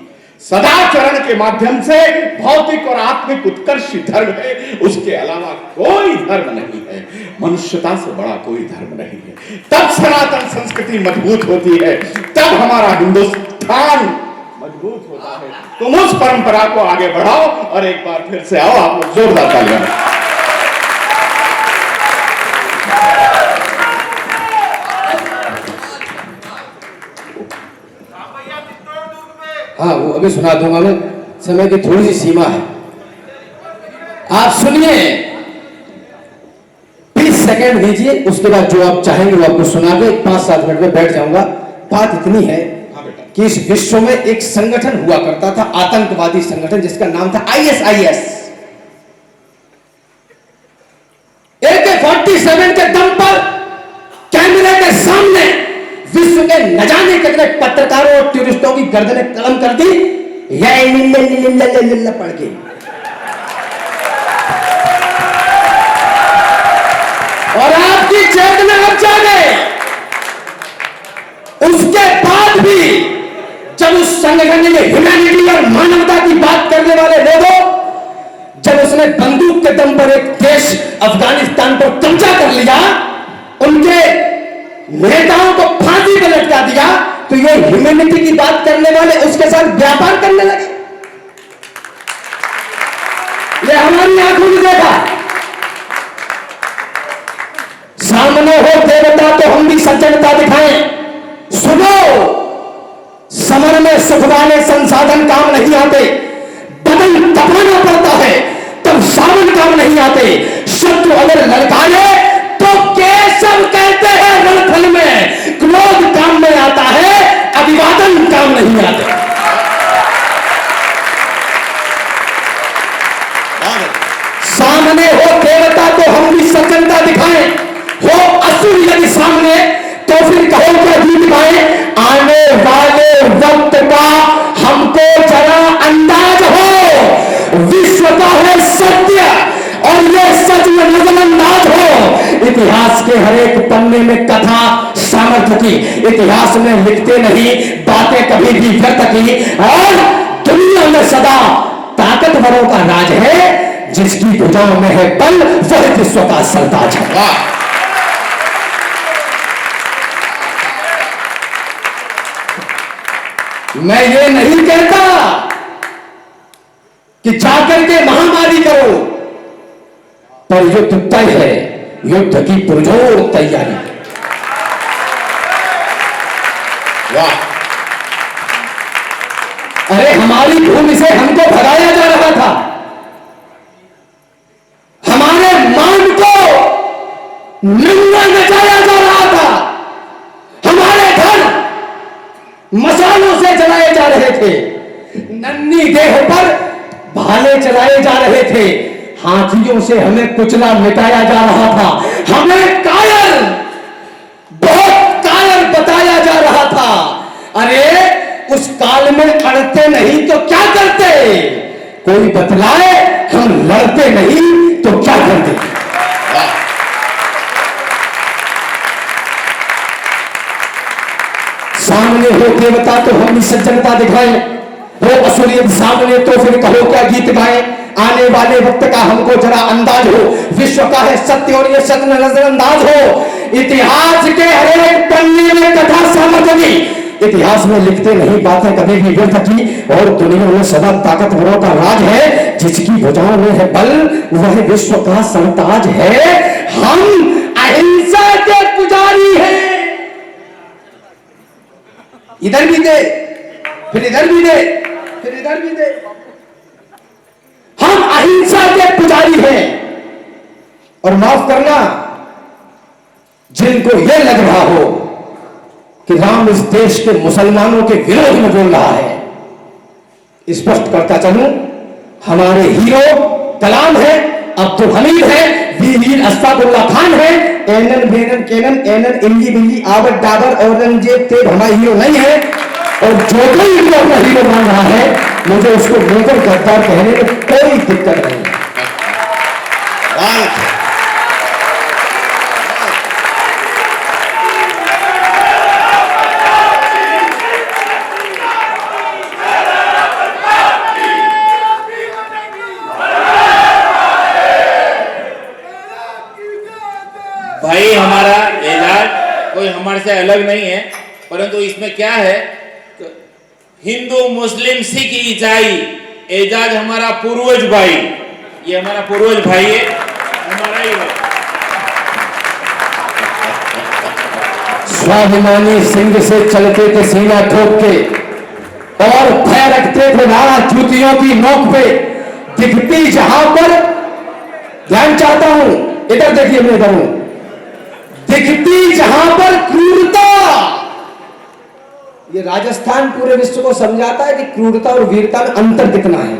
सदाचरण के माध्यम से भौतिक और आत्मिक उत्कर्ष धर्म है, उसके अलावा कोई धर्म नहीं है। मनुष्यता से बड़ा कोई धर्म नहीं है। तब सनातन संस्कृति मजबूत होती है, तब हमारा हिंदुस्तान मजबूत होता है। तुम उस परंपरा को आगे बढ़ाओ और एक बार फिर से आओ, आप लोग जोरदार तालियां। हाँ, वो अभी सुना दूंगा मैं, समय की थोड़ी सी सीमा है। आप सुनिए, 20 सेकंड दीजिए, उसके बाद जो आप चाहेंगे वो आपको सुना के 5-7 मिनट में बैठ जाऊंगा। बात इतनी है कि इस विश्व में एक संगठन हुआ करता था, आतंकवादी संगठन, जिसका नाम था ISIS। AK-47 के दम पर कैमरे के सामने विश्व के न जाने कितने पत्रकारों और टूरिस्टों की गर्दनें कलम कर दी, पढ़ के। और आपकी चेतना अब जागे। उसके बाद भी जब उस संगठन ने ह्यूमैनिटी और मानवता की बात करने वाले लोगों, जब उसने बंदूक के दम पर एक देश अफगानिस्तान पर कब्जा कर लिया, उनके नेताओं को फांसी पर लटका दिया, तो ये ह्यूमैनिटी की बात करने वाले उसके साथ व्यापार करने लगे। ये हमारी आंखों ने देखा। सामने हो देवता तो हम भी सज्जनता दिखाएं। सुनो, समर में सुख वाले संसाधन काम नहीं आते, बदल दबाना पड़ता है तब सावन काम नहीं आते। शत्रु अगर ललकारे तो केशव कहते हैं रणथल में, क्रोध काम में आता है, अभिवादन काम नहीं आते। सामने हो देवता तो हम भी सज्जनता दिखाएं, हो असुर यदि सामने तो फिर कहो क्या गीत गाएं। आने वाले वक्त का हमको जरा अंदाज हो, विश्व का है सत्य और ये सच में नजरअंदाज हो। इतिहास के हर एक पन्ने में कथा सामर्थ्य की, इतिहास में लिखते नहीं बातें कभी भी व्यर्थ की। और दुनिया में सदा ताकतवरों का राज है, जिसकी भुजाओं में है बल, वह विश्व का सरताज है। मैं ये नहीं कहता कि जाकर के महामारी करो, पर युद्ध तय है, युद्ध की पुरजोर तैयारी। वाह! अरे हमारी भूमि से हमको भगाया जा रहा था, हमारे मान को नंगा नचाया जा रहा था, हमारे घर मसालों से जलाए जा रहे थे, नन्ही देह पर भाले चलाए जा रहे थे, हाथियों से हमें कुचला मिटाया जा रहा था, हमें कायर, बहुत कायर बताया जा रहा था। अरे उस काल में अड़ते नहीं तो क्या करते? कोई बतलाए, हम लड़ते नहीं तो क्या करते? सामने हो देवता तो हम भी सज्जनता दिखाएं, हो असुर सामने तो फिर कहो क्या गीत गाएं। आने वाले वक्त का हमको जरा अंदाज हो, विश्व का है सत्य और ये सत्य नजरअंदाज हो। इतिहास के हर एक पन्ने में कथा सामर्थ्य की, इतिहास में लिखते नहीं बातें कभी भी व्यर्थ की। और दुनिया में सदा ताकतवरों का राज है, जिसकी भुजाओं में है बल, वह विश्व का सरताज है। हम अहिंसा के पुजारी हैं। इधर भी दे, फिर इधर भी दे, फिर इधर भी दे। हम अहिंसा के पुजारी हैं। और माफ करना जिनको यह लग रहा हो कि राम इस देश के मुसलमानों के विरोध में बोल रहा है, स्पष्ट करता चलूं, हमारे हीरो कलाम है, अब्दुल हमीद है, वीर अशफाकुल्लाह खान है, एनन बेनन केनन एनन इंगी बिंगी आवत डाबर औरंगजेब तेब हमारे हीरो नहीं है। और जो कोई इनको अपना हीरो मान रहा है, मुझे उसको लेकर गद्दार कहने में कोई दिक्कत नहीं है। हमारा एजाज कोई हमारे से अलग नहीं है, परंतु इसमें क्या है, हिंदू मुस्लिम सिख ईसाई, एजाज हमारा पूर्वज भाई, ये हमारा पूर्वज भाई है, हमारा ही है। स्वाभिमानी सिंह से चलते थे सीना ठोक के और भय रखते थे राणा जूतियों की नोक पे। दिखती जहां पर, ध्यान चाहता हूं, इधर देखिए, मैं इधर हूं, दिखती जहां पर क्रूरता। ये राजस्थान पूरे विश्व को समझाता है कि क्रूरता और वीरता में अंतर कितना है।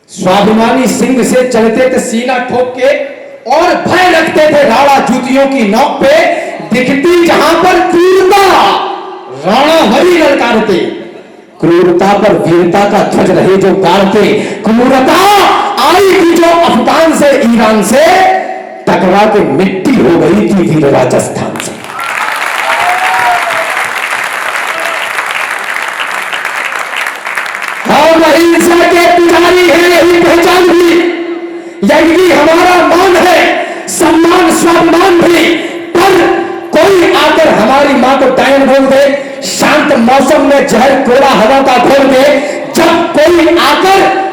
स्वाभिमानी सिंह से चलते थे सीना ठोक के और भय रखते थे राणा जूतियों की नोक पे। दिखती जहां पर क्रूरता, राणा हरी ललकारते, क्रूरता पर वीरता का ध्वज रहे जो गाड़ते। क्रूरता आई थी जो अफगान से, ईरान से टकरा के मिट्टी हो गई थी वीर राजस्थान से। हम अहिंसा के पुजारी हैं, यही पहचान भी, यही हमारा मान है, सम्मान स्वाभिमान भी। पर कोई आकर हमारी मां को डायन बोल दे, शांत मौसम में जहर कोड़ा हवा का घोल दे, जब कोई आकर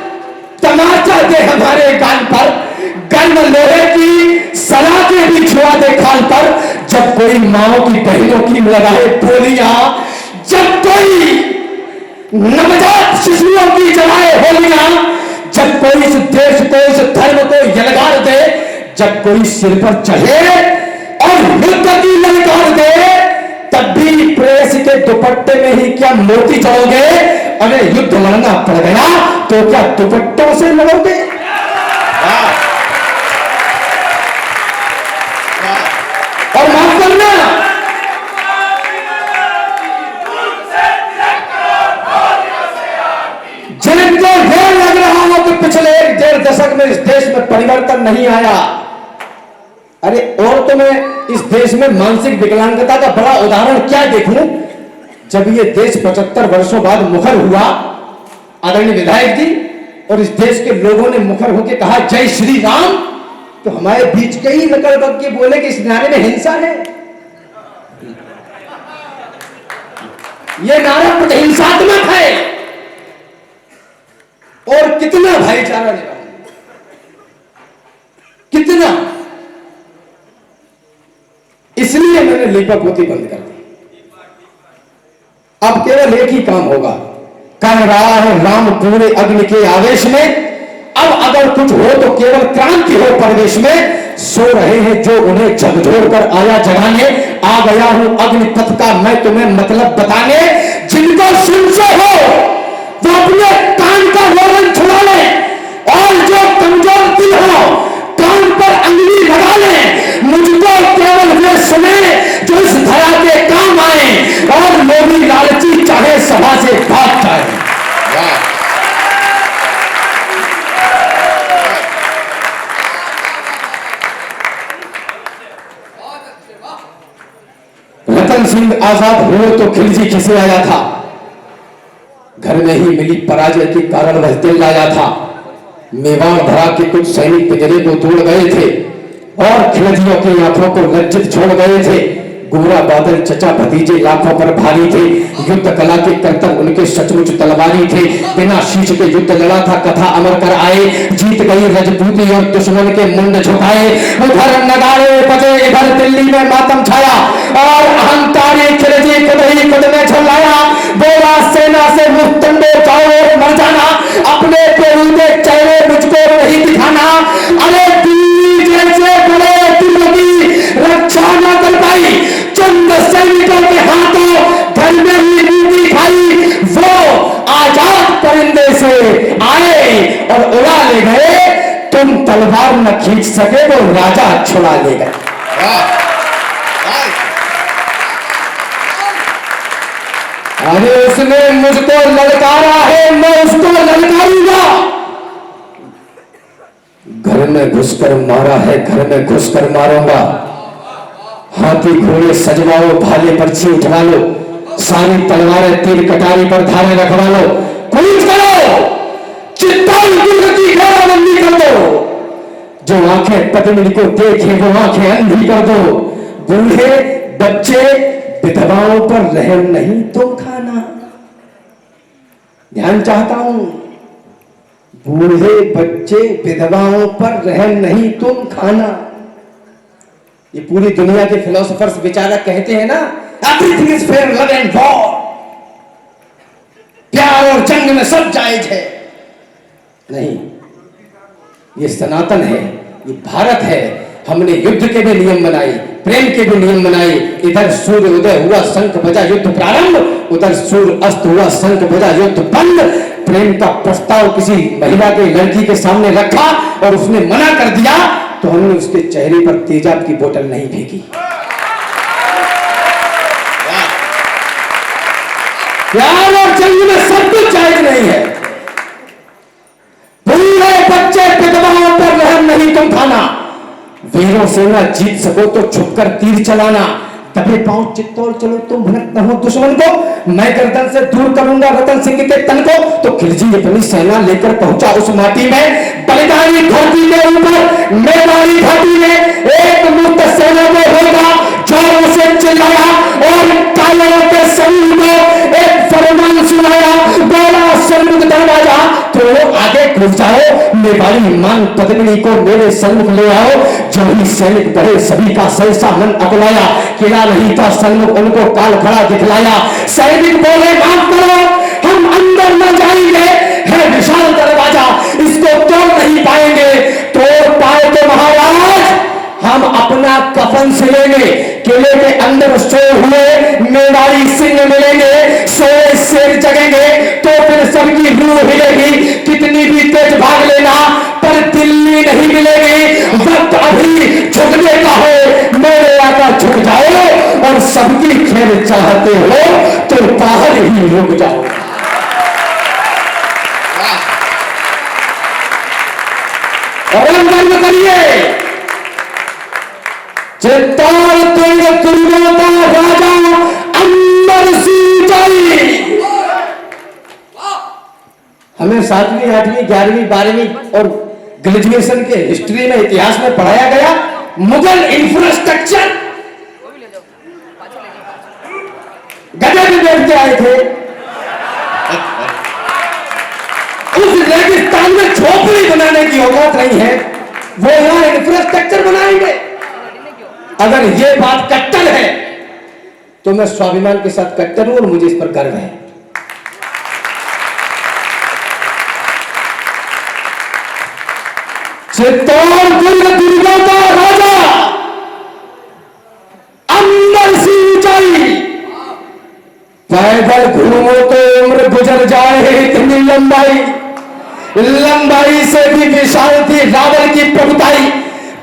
तमाचा दे हमारे गाल पर, गर्म लोहे की सलाखें भी छुआ दे खाल पर, जब कोई माओ की बहनों की लगाए बोलियां, जब कोई नवजात शिशुओं की जलाए होलियां, जब कोई इस देश को, इस धर्म को यलगार दे, जब कोई सिर पर चढ़े और युद्ध की ललकार दे, तब भी प्रेस के दुपट्टे में ही क्या मोती चढ़ोगे? अरे युद्ध लड़ना पड़ गया तो क्या दुपट्टों से लड़ोगे? और माफ करना, जिनको यह लग रहा हो कि पिछले 1.5 दशक में इस देश में परिवर्तन नहीं आया, अरे और तो मैं इस देश में मानसिक विकलांगता का बड़ा उदाहरण क्या देखूं। जब ये देश 75 वर्षों बाद मुखर हुआ, आदरणीय विधायक जी, और इस देश के लोगों ने मुखर होकर कहा जय श्री राम, तो हमारे बीच के ही नकल बग के बोले कि इस नारे में हिंसा है। ये नारा हिंसात्मक है। और कितना भाईचारा निभा, कितना, इसलिए मैंने लीपापोती बंद कर दी। अब केवल एक ही काम होगा, कर रहा है राम पूरे अग्नि के आवेश में। अब अगर कुछ हो तो केवल क्रांति हो परवेश में। सो रहे हैं जो उन्हें झकझोर कर आया जगाने, आ गया हूं अग्निपथ का मैं तुम्हें मतलब बताने। जिनको सुन से हो वो अपने कान का रोगन छुड़ा ले, और जो कमजोर दिल हो कान पर अंगुली लगा ले। मुझको केवल वे सुने जो इस धरा के काम आए, और लोभी लालची चाहे सभा से भाग जाए। रतन सिंह आजाद हुए तो खिलजी खिसे आया था, घर में ही मिली पराजय के कारण वह दिल लाया था। मेवाड़ धरा के कुछ सैनिक पिंजरे को तोड़ गए थे और खिलजियों की आंखों को लज्जित छोड़ गए थे। गोरा बादल चचा भतीजे लाखों पर भारी थे, युद्ध कला के कर्तव्य उनके सचमुच तलवारी थे। बिना शीश के युद्ध लड़ा था कथा अमर कर आए, जीत गई रजपूती और दुश्मन के मुंड झुकाए। उधर नगाड़े बजे, इधर दिल्ली में मातम छाया, और अहंकारी खिलजी खुद ही खुद में झुलाया। बोला सेना से मुफ्तंडो जाओ और मर जाना, अपने बेहूदे चेहरे मुझको नहीं दिखाना। अरे दिल्ली जैसे बड़े दिल की रक्षा न कर पाई, चंद सैनिकों के हाथों घर में ही नीति खाई। वो आजाद परिंदे से आए और उड़ा ले गए, तुम तलवार न खींच सके वो राजा छुड़ा ले गए। अरे उसने मुझको ललकारा है, मैं उसको ललकारूंगा। घर में घुसकर मारा है, घर में घुसकर मारूंगा। हाथी घोड़े सजवाओ, भाले पर्ची उठवा लो, सारी तलवारें तीर कटारी पर धारे रखवा लो। कूच करो, चित्तौड़ दुर्ग की घेराबंदी कर दो। जो आंखें पद्मिनी को देखे वो आंखें अंधी कर दो। बूढ़े बच्चे विधवाओं पर रहम नहीं तुम खाना। ध्यान चाहता हूं, बूढ़े बच्चे विधवाओं पर रहम नहीं तुम खाना। ये पूरी दुनिया के फिलोसोफर्स विचारक कहते हैं ना, everything is fair love and war, प्यार और जंग में सब जायज है। नहीं, ये सनातन है, ये भारत है। हमने युद्ध के भी नियम बनाए, प्रेम के भी नियम बनाए। इधर सूर्य उदय हुआ शंख बजा युद्ध प्रारंभ, उधर सूर्य अस्त हुआ शंख बजा युद्ध बंद। प्रेम का प्रस्ताव किसी महिला के लड़की के सामने रखा और उसने मना कर दिया तो हमने उसके चेहरे पर तेजाब की बोतल नहीं फेंकी। प्यार और जंग में सब कुछ जायज नहीं है। बूढ़े बच्चे विधवाओं पर रहम नहीं तुम खाना। वीरों से ना जीत सको तो छुपकर तीर चलाना। दबे पांव चित्तौड़ चलो तुम भनक न हो दुश्मन को। मैं गर्दन से दूर करूंगा रतन सिंह के तन को। तो खिलजी अपनी सेना लेकर पहुंचा उस माटी में। बलिदानी धरती के ऊपर मेवाड़ी घाटी में एक मुक्त सेना को होगा जोरों से चिल्लाया और कालियों के शरीर को एक फरमान सुनाया, बोला सन्मुख दरवाजा तो आगे घुस जाओ। मेवाड़ी मांग पद्मिनी को मेरे सन्मुख ले आओ। जो ही सैनिक बढ़े सभी का सहसा मन अकुलाया। किला नहीं था सन्मुख उनको काल खड़ा दिखलाया। सैनिक बोले माफ करो हम अंदर न जाएंगे, है विशाल दरवाजा इसको तोड़ नहीं पाएंगे। तोड़ पाए तो महाराज हम अपना कफन सिलेंगे। किले के अंदर सोए हुए मेवाड़ी सिंह मिलेंगे, सोए शेर जगेंगे तो फिर सबकी रूह हिलेगी। कितनी भी तेज भाग लेना पर दिल्ली नहीं मिलेगी। वक्त अभी झुकने का हो, मेरे आका झुक जाओ और सबकी खैर चाहते हो तो बाहर ही रुक जाओ। और गर्व करिए चित्तौड़ तुंग तुंगों का राजा अंबर सिंह जाई। हमें 7वीं 8वीं 11वीं 12वीं और ग्रेजुएशन के हिस्ट्री में इतिहास में पढ़ाया गया मुगल इंफ्रास्ट्रक्चर। गधे भी बैठ के आए थे उस रेगिस्तान में झोपड़ी बनाने की औकात नहीं है, वो यहां इंफ्रास्ट्रक्चर बनाएंगे। अगर ये बात कट्टर है तो मैं स्वाभिमान के साथ कट्टर हूं और मुझे इस पर गर्व है। चित्तौड़ दुर्ग दुर्गों का राजा अंबर सिंह जाई। पैदल घूमो तो उम्र गुजर जाए इतनी लंबाई। लंबाई से भी विशाल थी रावण की प्रभुताई।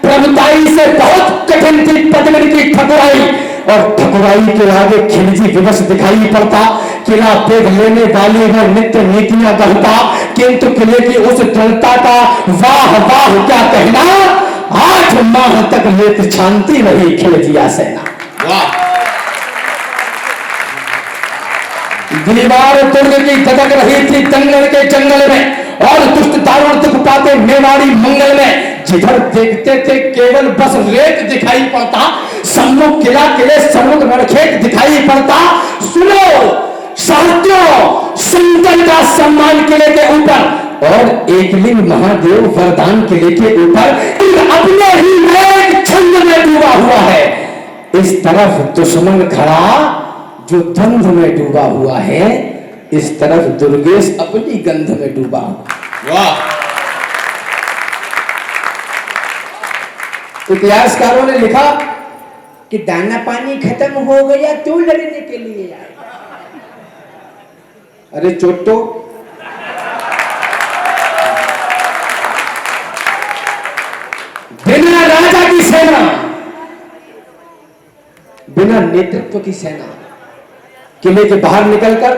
प्रभुताई से बहुत कठिन थी पद्मिनी की ठकुराई। और ठकुराई के आगे खिलजी विवश दिखाई पड़ता। किला पेड़ लेने वाली वह नित्य नीतियां गढ़ता, किंतु किले की उस दृढ़ता का वाह वाह क्या कहना। 8 माह तक लेत शांति रही खिलजिया सेना। वाह। दीवार तुर्ग की धधक रही थी दंगल के जंगल में और दुष्ट दारुण दुख पाते मेवाड़ी मंगल में। जिधर देखते थे केवल बस रेत दिखाई पड़ता, सम्मुख किला किले सम्मुख रणखेत दिखाई पड़ता। सुनो साथियों, संतन का सम्मान किले के ऊपर और एकलिंग महादेव वरदान किले के ऊपर अपने ही एक छंद में डूबा हुआ है। इस तरफ दुश्मन खड़ा जो द्वंद्व में डूबा हुआ है, इस तरफ दुर्गेश अपनी गंध में डूबा हुआ। वाह। इतिहासकारों ने लिखा कि दाना पानी खत्म हो गया तो लड़ने के लिए आए। अरे चोटो, बिना राजा की सेना, बिना नेतृत्व की सेना किले के बाहर निकलकर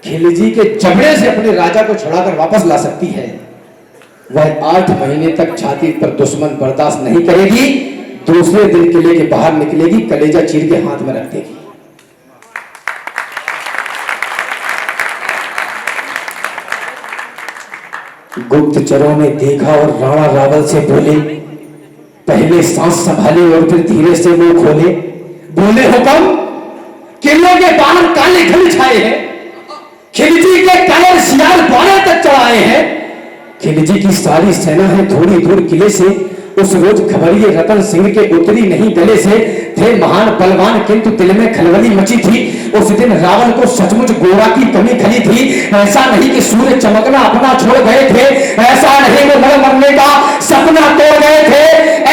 खिलजी के जबड़े से अपने राजा को छुड़ाकर वापस ला सकती है। वह 8 महीने तक छाती पर दुश्मन बर्दाश्त नहीं करेगी। दूसरे दिन किले के बाहर निकलेगी, कलेजा चीर के हाथ में रख देगी। गुप्तचरों ने देखा और राणा रावल से बोले, पहले सांस संभाले और फिर धीरे से मुंह खोले। बोले, हुक्म, किले के बाहर काले घन छाए हैं, खिलजी के कलर सियार बारह तक चढ़ाए हैं। खिलजी की सारी सेना है थोड़ी दूर किले से। उस रोज खबरिए रतन सिंह के उतरी नहीं गले से। थे महान बलवान किंतु दिल में खलबली मची थी। उस दिन रावण को सचमुच गोरा की कमी खली थी। ऐसा नहीं कि सूर्य चमकना अपना छोड़ गए थे, ऐसा नहीं वो लड़ मरने का सपना तोड़ गए थे,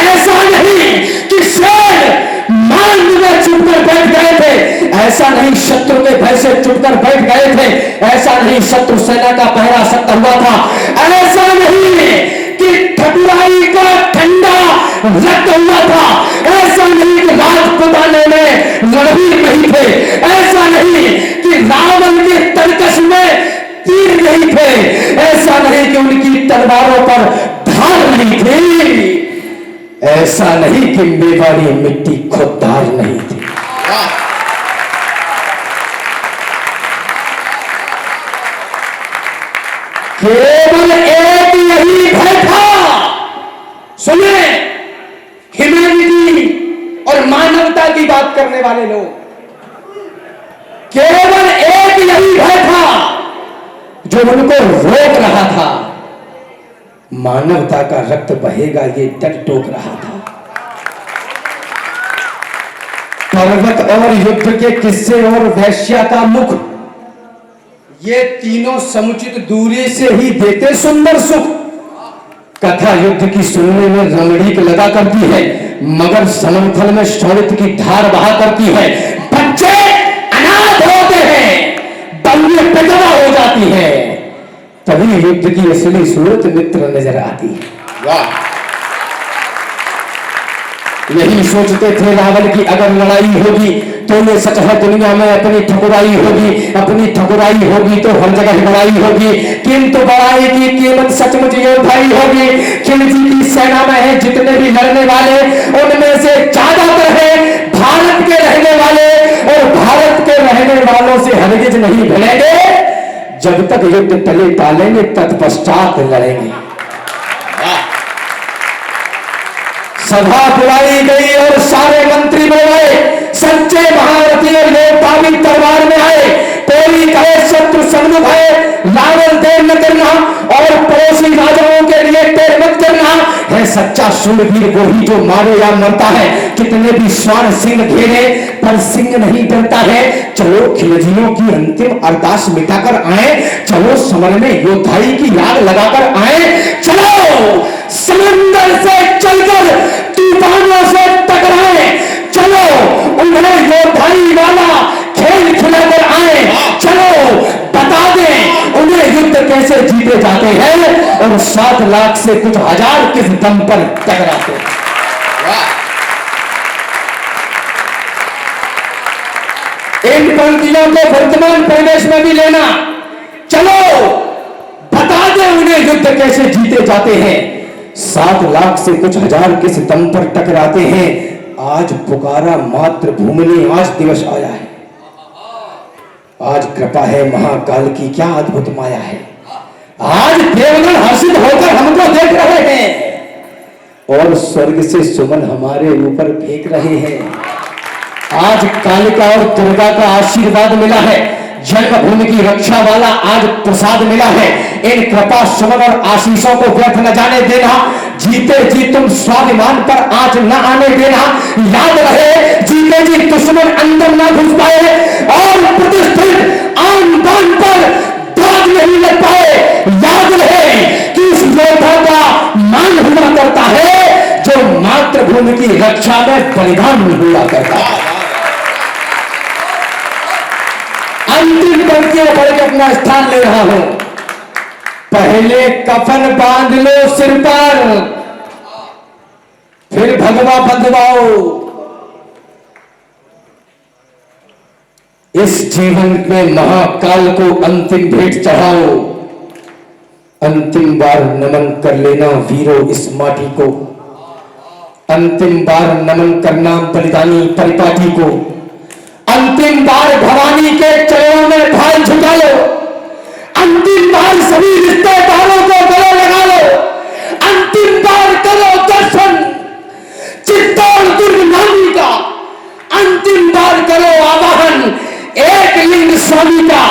ऐसा नहीं कि शेर मांग में चुपकर बैठ गए थे, ऐसा नहीं शत्रु के भय से चुपकर बैठ गए थे, ऐसा नहीं शत्रु सेना का पहरा सख्त हुआ था, ऐसा नहीं कि ठकुराई का ठंडा रक्त हुआ था, ऐसा नहीं कि राजपुताने में रणवीर नहीं थे, ऐसा नहीं कि रावण के तरकश में तीर नहीं थे, ऐसा नहीं कि उनकी तलवारों पर धार नहीं थी, ऐसा नहीं कि मेवाड़ी मिट्टी खुददार नहीं थी। केवल एक यही भय था। सुने, ह्यूमैनिटी और मानवता की बात करने वाले लोग, केवल एक यही भय था जो उनको रोक रहा था। मानवता का रक्त बहेगा ये डर टोक रहा था। पर्वत और युद्ध के किस्से और वैश्या का मुख, ये तीनों समुचित दूरी से ही देते सुंदर सुख। कथा युद्ध की सुनने में रमणीक लगा करती है, मगर समंथल में शौर्य की धार बहा करती है। बच्चे अनाथ होते हैं, बंदी विधवा हो जाती है, तभी युद्ध की असली सूरत मित्र नजर आती है। वाह! यही सोचते थे रावण की अगर लड़ाई होगी तो ये सच है दुनिया में अपनी ठकुराई होगी, अपनी ठकुराई होगी तो हर जगह बड़ाई होगी, किंतु बड़ाई की कीमत सचमुच योद्धाई होगी। खिलजी की सेना में है जितने भी लड़ने वाले, उनमें से ज्यादातर है भारत के रहने वाले, और भारत के रहने वालों से हरगिज नहीं भिड़ेंगे। जब तक युद्ध टले टालेंगे तत्पश्चात लड़ेंगे। सभा बुलाई गई और सारे मंत्री बोले, सच्चे महारथी और योद्धा भी दरबार में आए। कोई कहे शत्रु सन्मुख है, रावण देर न करना, और पड़ोसी राजाओं के लिए टेर मत करना। है सच्चा शूरवीर वही जो मारे या मरता है। कितने भी स्वान सिंह घेरे पर सिंह नहीं डरता है। चलो खिलजियों की अंतिम अरदास मिटाकर आए, चलो समर में योद्धाई की याद लगाकर आए, चलो समंदर से चलकर तूफानों से टकराए, चलो उन्हें योद्धाई वाला खेल खिलाकर आए, चलो बता दें उन्हें युद्ध कैसे जीते जाते हैं और 7 लाख से कुछ हजार किस दम पर टकराते हैं। इन पंक्तियों को वर्तमान परिवेश में भी लेना, चलो बता दें उन्हें युद्ध कैसे जीते जाते हैं। 7 लाख से कुछ हजार किस दम पर टकराते हैं। आज पुकारा मातृभूमि ने आज दिवस आया है, आज कृपा है महाकाल की, क्या अद्भुत माया है। आज देवगण हर्षित होकर हमको देख रहे हैं और स्वर्ग से सुमन हमारे ऊपर फेंक रहे हैं। आज कालिका और दुर्गा का आशीर्वाद मिला है, जन्मभूमि की रक्षा वाला आज प्रसाद मिला है। इन कृपा सुमन और आशीषों को व्यर्थ न जाने देना। जीते जी तुम स्वाभिमान पर आंच न आने देना। याद रहे जीते जी दुश्मन अंदर न घुस पाए और प्रतिष्ठित आन बान पर दाग नहीं लग पाए। याद रहे कि इस योद्धा का मान हुआ करता है जो मातृभूमि की रक्षा में बलिदान हुआ करता है। अंतिम पंक्तियों पढ़ के अपना स्थान ले रहा हूं। पहले कफन बांध लो सिर पर, फिर भगवा बंधवाओ। इस जीवन में महाकाल को अंतिम भेंट चढ़ाओ। अंतिम बार नमन कर लेना वीरों इस माटी को। अंतिम बार नमन करना बलिदानी परिपाटी को। अंतिम बार भवानी के चरणों में भाई झुका लो। अंतिम बार सभी रिश्तेदारों को गले लगा स्वामी का।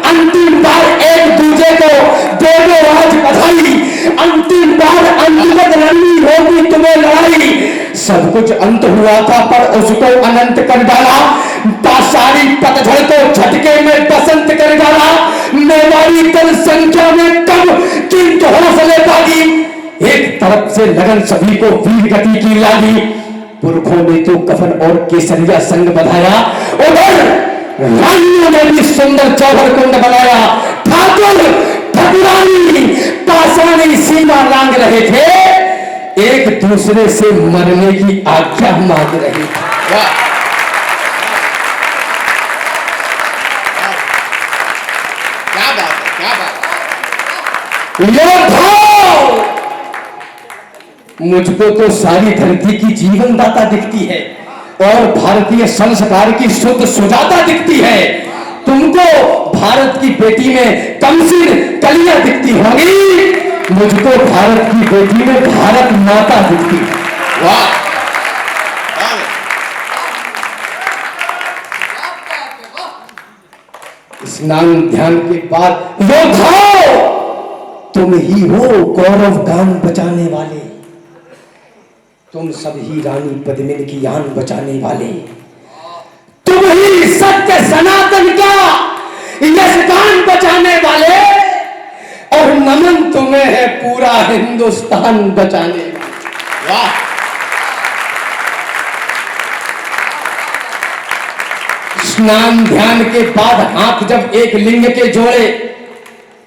अंतिम बार एक दूसरे को दे दो आज बधाई, अंतिम बार अंतगत लड़नी होगी तुम्हें लड़ाई। सब कुछ अंत हुआ था पर उसको अनंत कर डाला, पाषाणी पतझड़ को झटके में बसंत कर डाला। मेवाड़ी तल संख्या में कम किंतु हौसले बागी, एक तरफ से लगन सभी को वीर गति की लागी। पुरखों ने तो कफन और केसरिया संग बधाया, उधर रानियों ने भी सुंदर चौहर कुंड बनाया। ठाकुर ठकुरानी पाषाणी सीमा लांग रहे थे, एक दूसरे से मरने की आज्ञा मांग रहे थे। क्या बात है, क्या बात है। योद्धाओ, मुझको तो सारी धरती की जीवन दाता दिखती है और भारतीय संस्कार की शुद्ध सुजाता दिखती है। तुमको भारत की बेटी में कमसिन कलियां दिखती होंगी, मुझको भारत की बेटी में भारत माता दिखती है। वाह, स्नान ध्यान के बाद योद्धाओ, तुम ही हो गौरव गान बचाने वाले, तुम सब ही रानी पद्मिनी की आन बचाने वाले, तुम ही सत्य सनातन का यशगान बचाने वाले, और नमन तुम्हें है पूरा हिंदुस्तान बचाने वाले। वाह। स्नान ध्यान के बाद हाथ जब एक लिंग के जोड़े,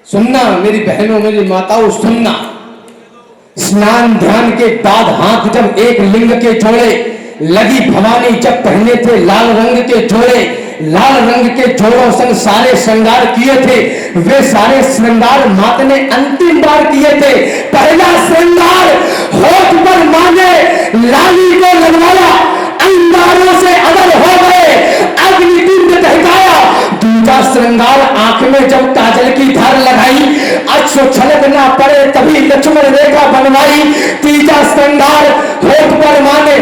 सुनना मेरी बहनों मेरी माताओं सुनना, स्नान ध्यान के बाद हाथ जब एक लिंग के जोड़े, लगी भवानी जब पहने थे लाल रंग के जोड़े, लाल रंग के जोड़ों संग सारे श्रृंगार किए थे, वे सारे श्रृंगार मात ने अंतिम बार किए थे। पहला श्रृंगार होठ पर माने लाली को लगवाया, अंगारों से अदर हो गए, अग्निकुंड दहकाया। दूसरा श्रृंगार आंख में जब काजल की धार लगाई, अश्रु छलक ना पड़े तभी लक्ष्मण रेखा बनवाई। तीसरा श्रृंगार होठ पर माने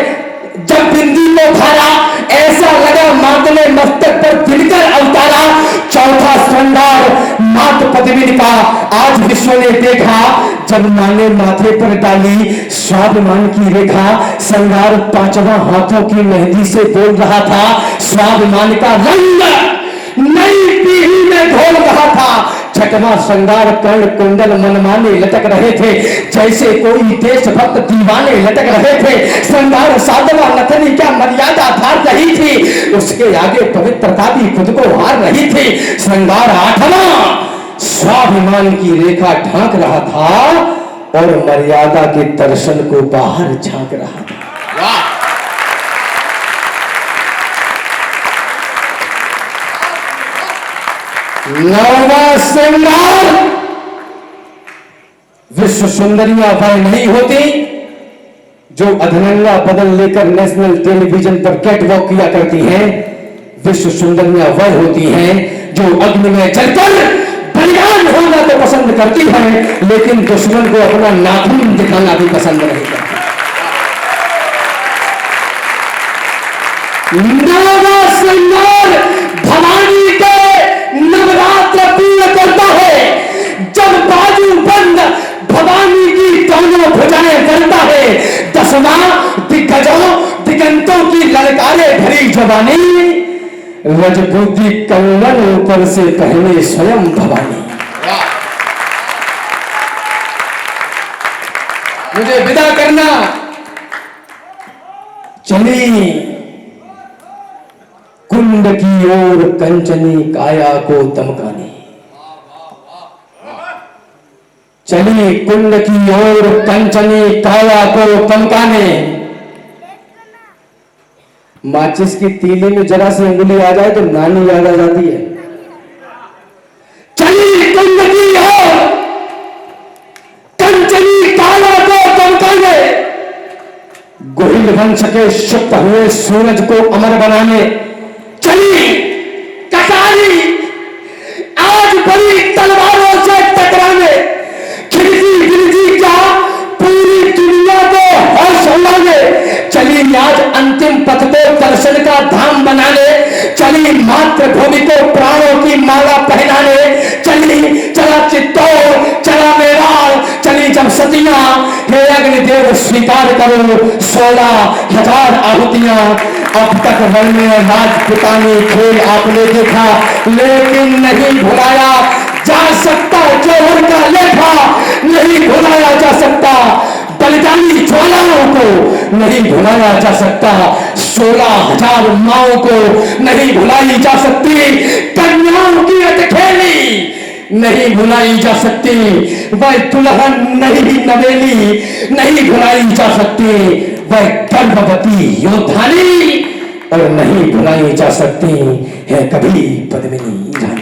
जब बिंदी को धारा, ऐसा लगा मात ने मस्तक पर दिलकर अवतारा। चौथा श्रृंगार मात पद्मिनी का आज विश्व ने देखा, जब मां ने माथे पर डाली स्वाभिमान की रेखा। श्रृंगार पांचवा हाथों की मेहंदी से बोल रहा था, स्वाभिमान का रंग नई पीढ़ी में घोल रहा था। छठवां श्रृंगार कर्ण कुंडल मनमाने लटक रहे थे, जैसे कोई देशभक्त दीवाने लटक रहे थे। श्रृंगार सातवां नथनी क्या मर्यादा धार रही थी, उसके आगे पवित्रता भी खुद को हार रही थी। श्रृंगार आठवां स्वाभिमान की रेखा ढांक रहा था और मर्यादा के दर्शन को बाहर झांक रहा था। वाह। नौवां श्रृंगार, विश्व सुंदरियां वह नहीं होती जो अधनंगा बदल लेकर नेशनल टेलीविजन पर कैट वॉक किया करती हैं। विश्व सुंदरियां वह होती हैं जो अग्नि में जलकर बलिदान होना तो पसंद करती हैं, लेकिन दुश्मन को अपना नाखून दिखाना भी पसंद नहीं करती। नौवां श्रृंगार भवानी के नवरात्र पूर्ण करता है, जब बाजू बंद भवानी की दोनों भुजाएं करता है। दसवां दिग्गजों दिगंतों की ललकारे भरी जवानी, रजपूती कंगन ऊपर से पहने स्वयं भवानी। मुझे विदा करना, चली कुंड की ओर कंचनी काया को दमकाने, चली कुंड की ओर कंचनी काया को दमकाने। माचिस की तीली में जरा सी उंगली आ जाए तो नानी याद आ जाती है। चली कुंड की ओर कंचनी काया को दमकाने, गोहिल वंश के शुभ हुए सूरज को अमर बनाने। चली कटारी आज बड़ी तलवारों से टकराने, खिड़की गिरजी का पूरी दुनिया को होश उड़ाने। चली आज अंतिम पथ को दर्शन का धाम बनाने, चली मातृभूमि को प्राणों की देव स्वीकार करो 16,000 आहुतियां। अब तक रण में राजपुतानी खेल आपने देखा, लेकिन नहीं भुलाया जा सकता जौहर का लेखा, नहीं भुलाया जा सकता बलिदानी ज्वालाओं को, नहीं भुलाया जा सकता 16,000 माओं को, नहीं भुलाई जा सकती कन्याओं की अटखेली, नहीं भुलाई जा सकती वह दुल्हन नहीं नवेली, नहीं भुलाई जा सकती वह गर्भवती योद्धानी, और नहीं भुलाई जा सकती है कभी पद्मिनी।